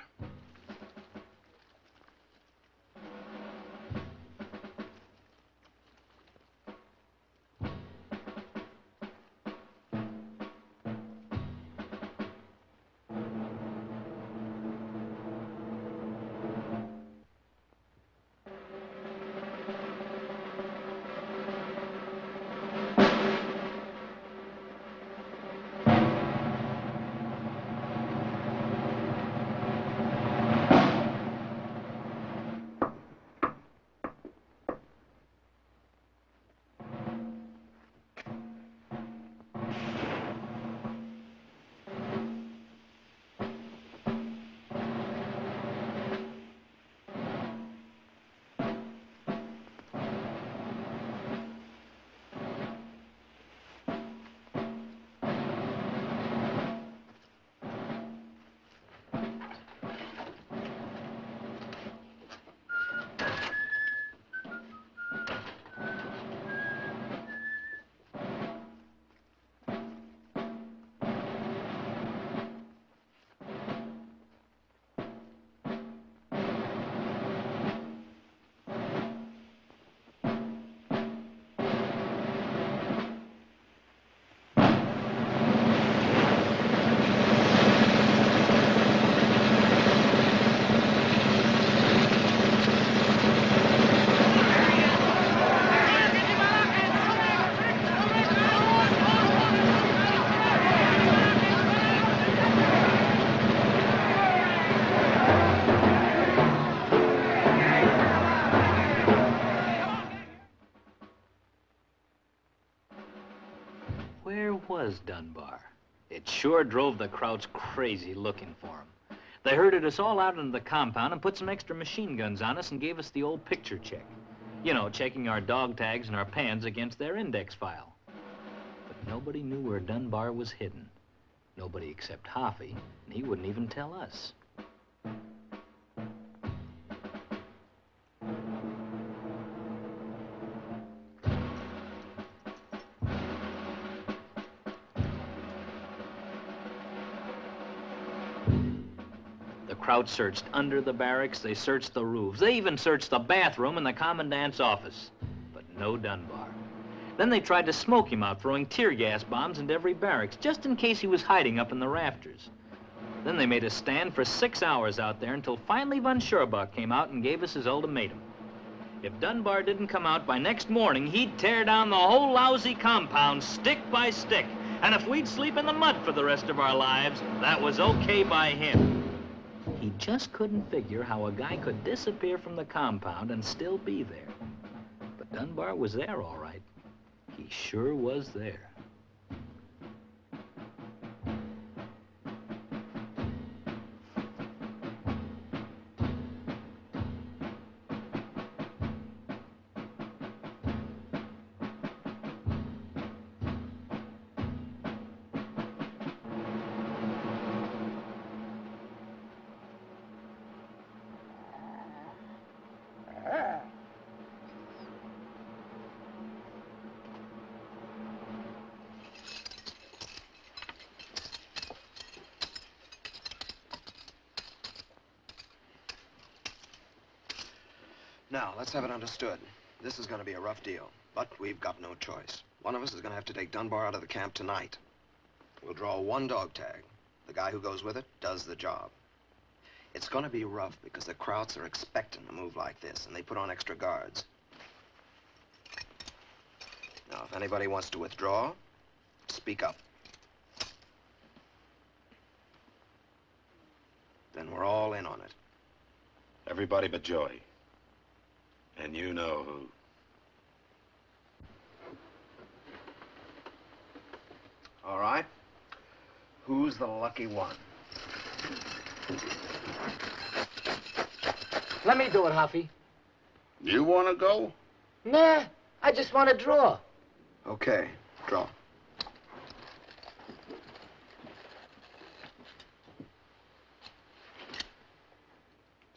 where was Dunbar? It sure drove the Krauts crazy looking for him. They herded us all out into the compound and put some extra machine guns on us and gave us the old picture check. You know, checking our dog tags and our pans against their index file. But nobody knew where Dunbar was hidden. Nobody except Hoffy, and he wouldn't even tell us. The Krauts searched under the barracks, they searched the roofs, they even searched the bathroom and the commandant's office. But no Dunbar. Then they tried to smoke him out, throwing tear gas bombs into every barracks, just in case he was hiding up in the rafters. Then they made us stand for 6 hours out there until finally von Scherbach came out and gave us his ultimatum. If Dunbar didn't come out by next morning, he'd tear down the whole lousy compound, stick by stick. And if we'd sleep in the mud for the rest of our lives, that was okay by him. He just couldn't figure how a guy could disappear from the compound and still be there. But Dunbar was there, all right. He sure was there. Now, let's have it understood. This is going to be a rough deal, but we've got no choice. One of us is going to have to take Dunbar out of the camp tonight. We'll draw one dog tag. The guy who goes with it does the job. It's going to be rough because the Krauts are expecting a move like this, and they put on extra guards. Now, if anybody wants to withdraw, speak up. Then we're all in on it. Everybody but Joey. And you know who. All right. Who's the lucky one? Let me do it, Hoffy. You want to go? Nah, I just want to draw. Okay, draw.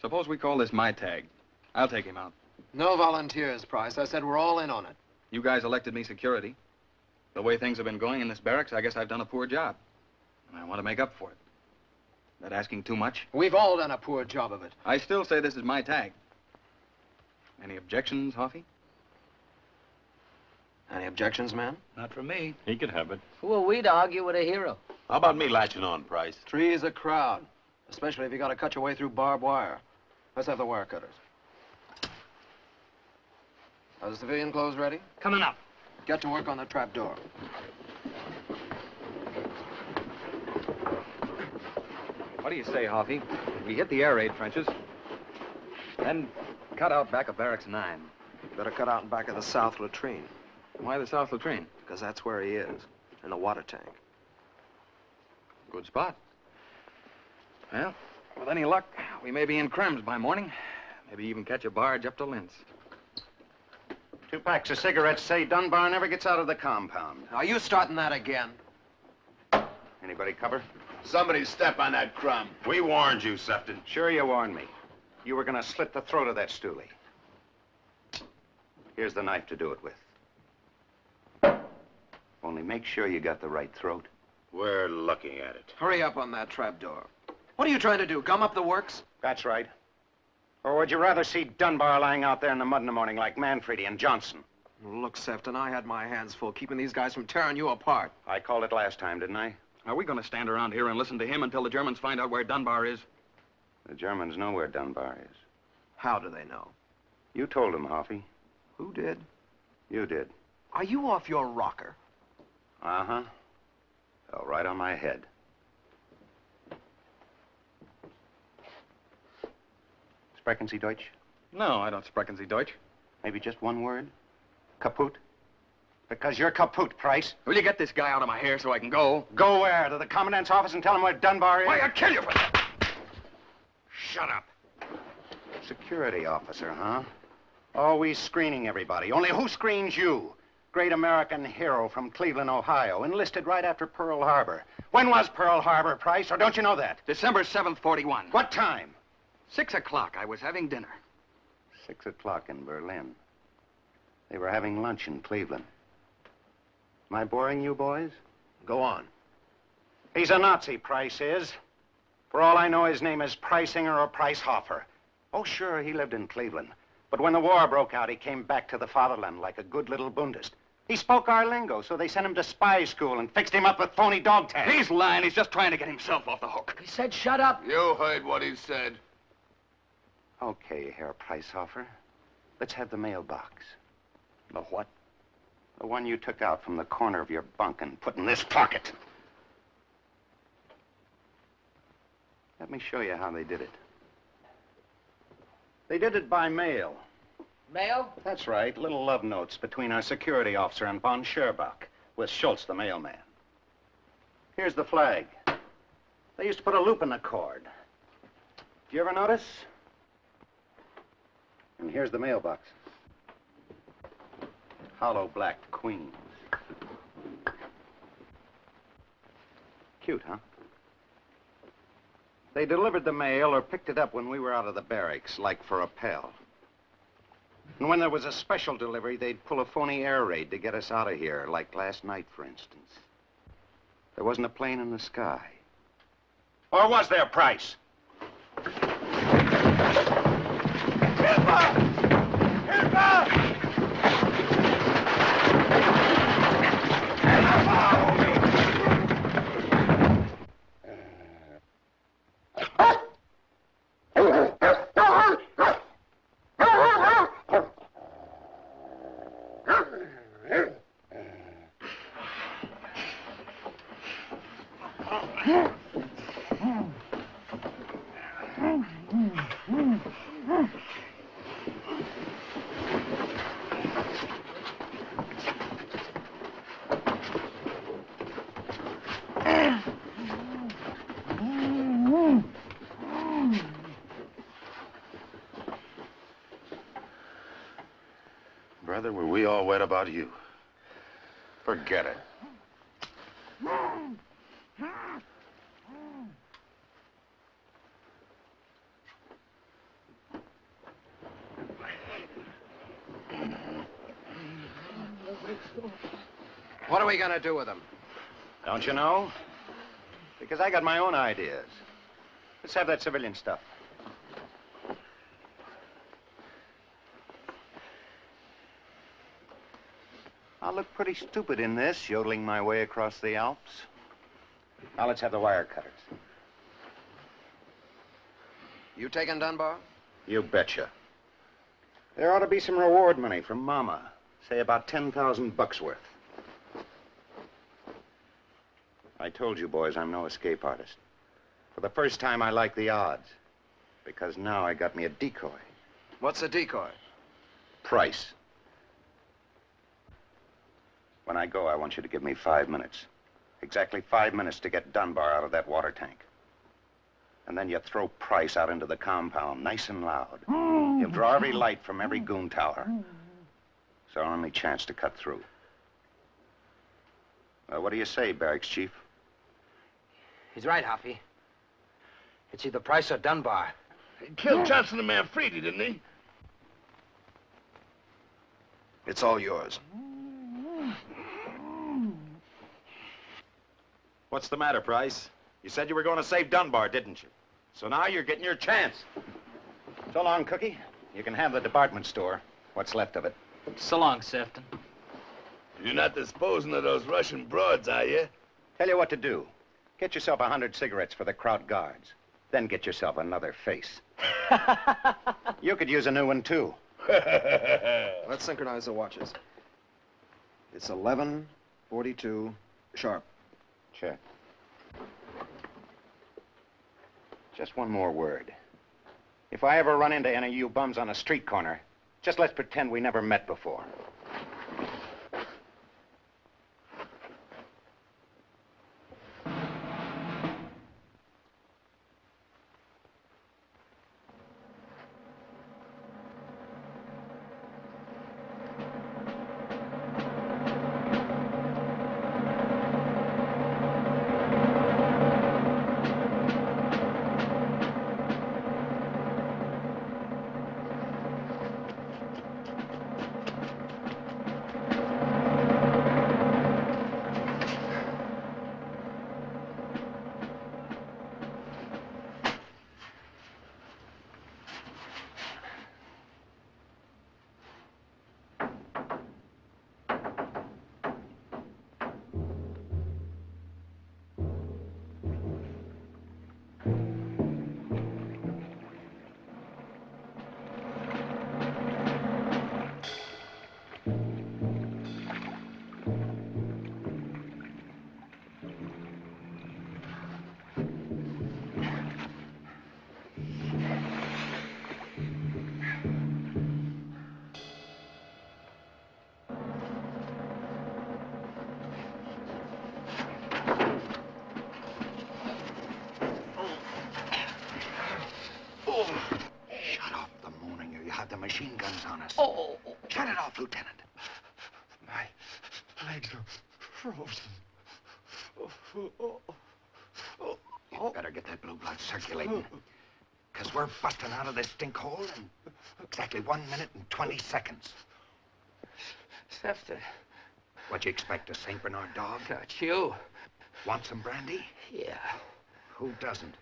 Suppose we call this my tag. I'll take him out. No volunteers, Price. I said we're all in on it. You guys elected me security. The way things have been going in this barracks, I guess I've done a poor job. And I want to make up for it. That asking too much? We've all done a poor job of it. I still say this is my tag. Any objections, Hoffy? Any objections, man? Not from me. He could have it. Who are we to argue with a hero? How about me latching on, Price? Three's a crowd, especially if you got to cut your way through barbed wire. Let's have the wire cutters. Are the civilian clothes ready? Coming up. Get to work on the trap door. What do you say, Hoffy? We hit the air raid trenches, then cut out back of Barracks 9. Better cut out in back of the south latrine. Why the south latrine? Because that's where he is, in the water tank. Good spot. Well, with any luck, we may be in Krems by morning. Maybe even catch a barge up to Linz. 2 packs of cigarettes say Dunbar never gets out of the compound. Are you starting that again? Anybody cover? Somebody step on that crumb. We warned you, Sefton. Sure you warned me. You were gonna slit the throat of that stoolie. Here's the knife to do it with. Only make sure you got the right throat. We're looking at it. Hurry up on that trap door. What are you trying to do, gum up the works? That's right. Or would you rather see Dunbar lying out there in the mud in the morning like Manfredi and Johnson? Look, Sefton, I had my hands full keeping these guys from tearing you apart. I called it last time, didn't I? Are we going to stand around here and listen to him until the Germans find out where Dunbar is? The Germans know where Dunbar is. How do they know? You told them, Hoffy. Who did? You did. Are you off your rocker? Uh-huh. Fell right on my head. Sprechen Sie Deutsch? No, I don't sprechen Sie Deutsch. Maybe just one word? Kaput? Because you're kaput, Price. Will you get this guy out of my hair so I can go? Go where? To the commandant's office and tell him where Dunbar is? Why, I'll kill you for that. Shut up. Security officer, huh? Always screening everybody. Only who screens you? Great American hero from Cleveland, Ohio, enlisted right after Pearl Harbor. When was Pearl Harbor, Price, or don't you know that? December 7th, 41. What time? 6 o'clock. I was having dinner. 6 o'clock in Berlin. They were having lunch in Cleveland. Am I boring you, boys? Go on. He's a Nazi, Price is. For all I know, his name is Preisinger or Pricehofer. Oh, sure, he lived in Cleveland. But when the war broke out, he came back to the fatherland like a good little Bundist. He spoke our lingo, so they sent him to spy school and fixed him up with phony dog tags. He's lying. He's just trying to get himself off the hook. He said shut up. You heard what he said. Okay, Herr Pricehofer. Let's have the mailbox. The what? The one you took out from the corner of your bunk and put in this pocket. Let me show you how they did it. They did it by mail. Mail? That's right, little love notes between our security officer and von Scherbach, with Schultz, the mailman. Here's the flag. They used to put a loop in the cord. Did you ever notice? And here's the mailbox. Hollow black queens. Cute, huh? They delivered the mail or picked it up when we were out of the barracks, like for a pal. And when there was a special delivery, they'd pull a phony air raid to get us out of here, like last night, for instance. There wasn't a plane in the sky. Or was there, Price? Brother, were we all wet about you? Forget it. What are we gonna do with him? Don't you know? Because I got my own ideas. Let's have that civilian stuff. I'll look pretty stupid in this, yodeling my way across the Alps. Now let's have the wire cutters. You taking Dunbar? You betcha. There ought to be some reward money from Mama. Say about 10,000 bucks worth. I told you boys I'm no escape artist. For the first time, I like the odds. Because now I got me a decoy. What's a decoy? Price. When I go, I want you to give me 5 minutes. Exactly 5 minutes to get Dunbar out of that water tank. And then you throw Price out into the compound, nice and loud. You'll draw every light from every goon tower. It's our only chance to cut through. What do you say, Barracks Chief? He's right, Hoppy. It's either Price or Dunbar. He killed Johnson and Manfredi, didn't he? It's all yours. What's the matter, Price? You said you were going to save Dunbar, didn't you? So now you're getting your chance. So long, Cookie. You can have the department store, what's left of it. So long, Sefton. You're not disposing of those Russian broads, are you? Tell you what to do. Get yourself 100 cigarettes for the Kraut guards. Then get yourself another face. You could use a new one, too. Let's synchronize the watches. It's 11:42 sharp. Check. Just one more word. If I ever run into any of you bums on a street corner, just let's pretend we never met before. machine guns on us. Oh. Shut it off, Lieutenant. My legs are frozen. You better get that blue blood circulating. Because we're busting out of this stink hole in exactly 1 minute and 20 seconds. Sefton. What you expect, a St. Bernard dog? Not you. Want some brandy? Yeah. Who doesn't?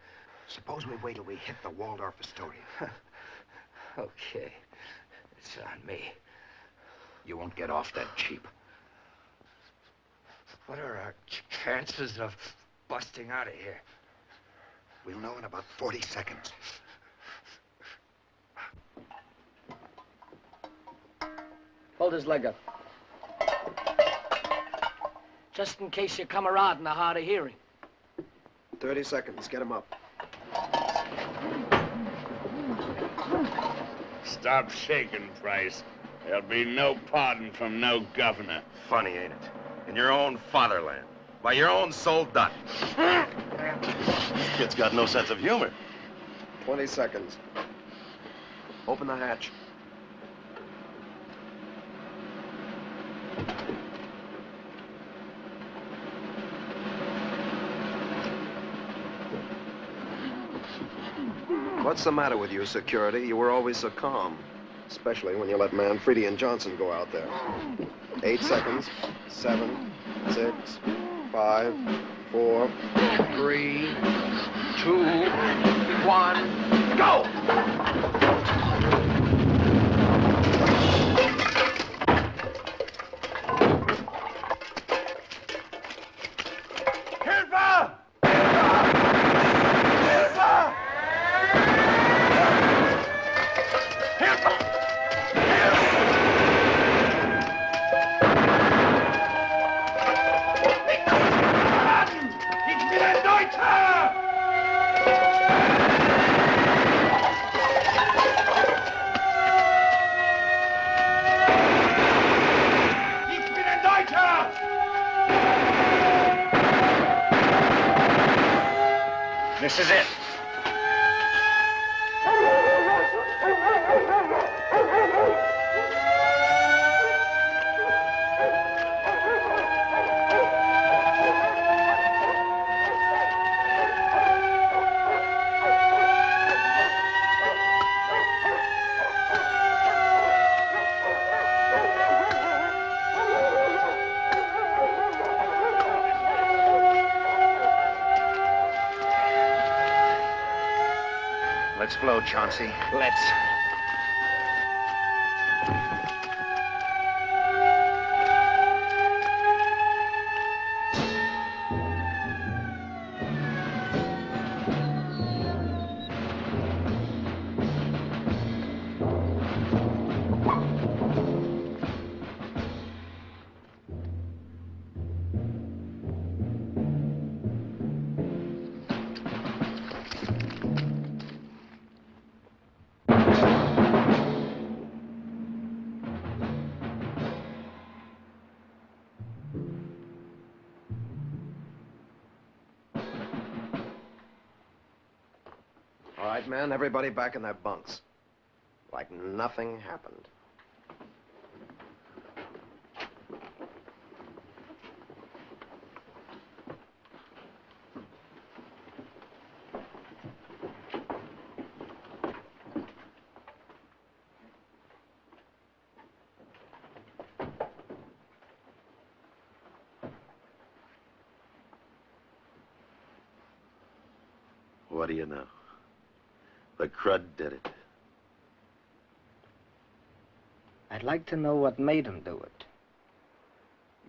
Suppose we wait till we hit the Waldorf Astoria. Okay. It's on me. You won't get off that cheap. What are our chances of busting out of here? We'll know in about 40 seconds. Hold his leg up. Just in case you come around in the hard of hearing. 30 seconds. Get him up. Stop shaking, Price. There'll be no pardon from no governor. Funny, ain't it? In your own fatherland. By your own soldat. This kid's got no sense of humor. 20 seconds. Open the hatch. What's the matter with you, security? You were always so calm. Especially when you let Manfredi and Johnson go out there. 8 seconds. 7, 6, 5, 4, 3, 2, 1, go! This is it. Let's blow, Chauncey. Let's. All right, men, everybody back in their bunks. Like nothing happened. What do you know? The crud did it. I'd like to know what made him do it.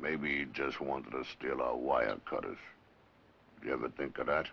Maybe he just wanted to steal our wire cutters. You ever think of that?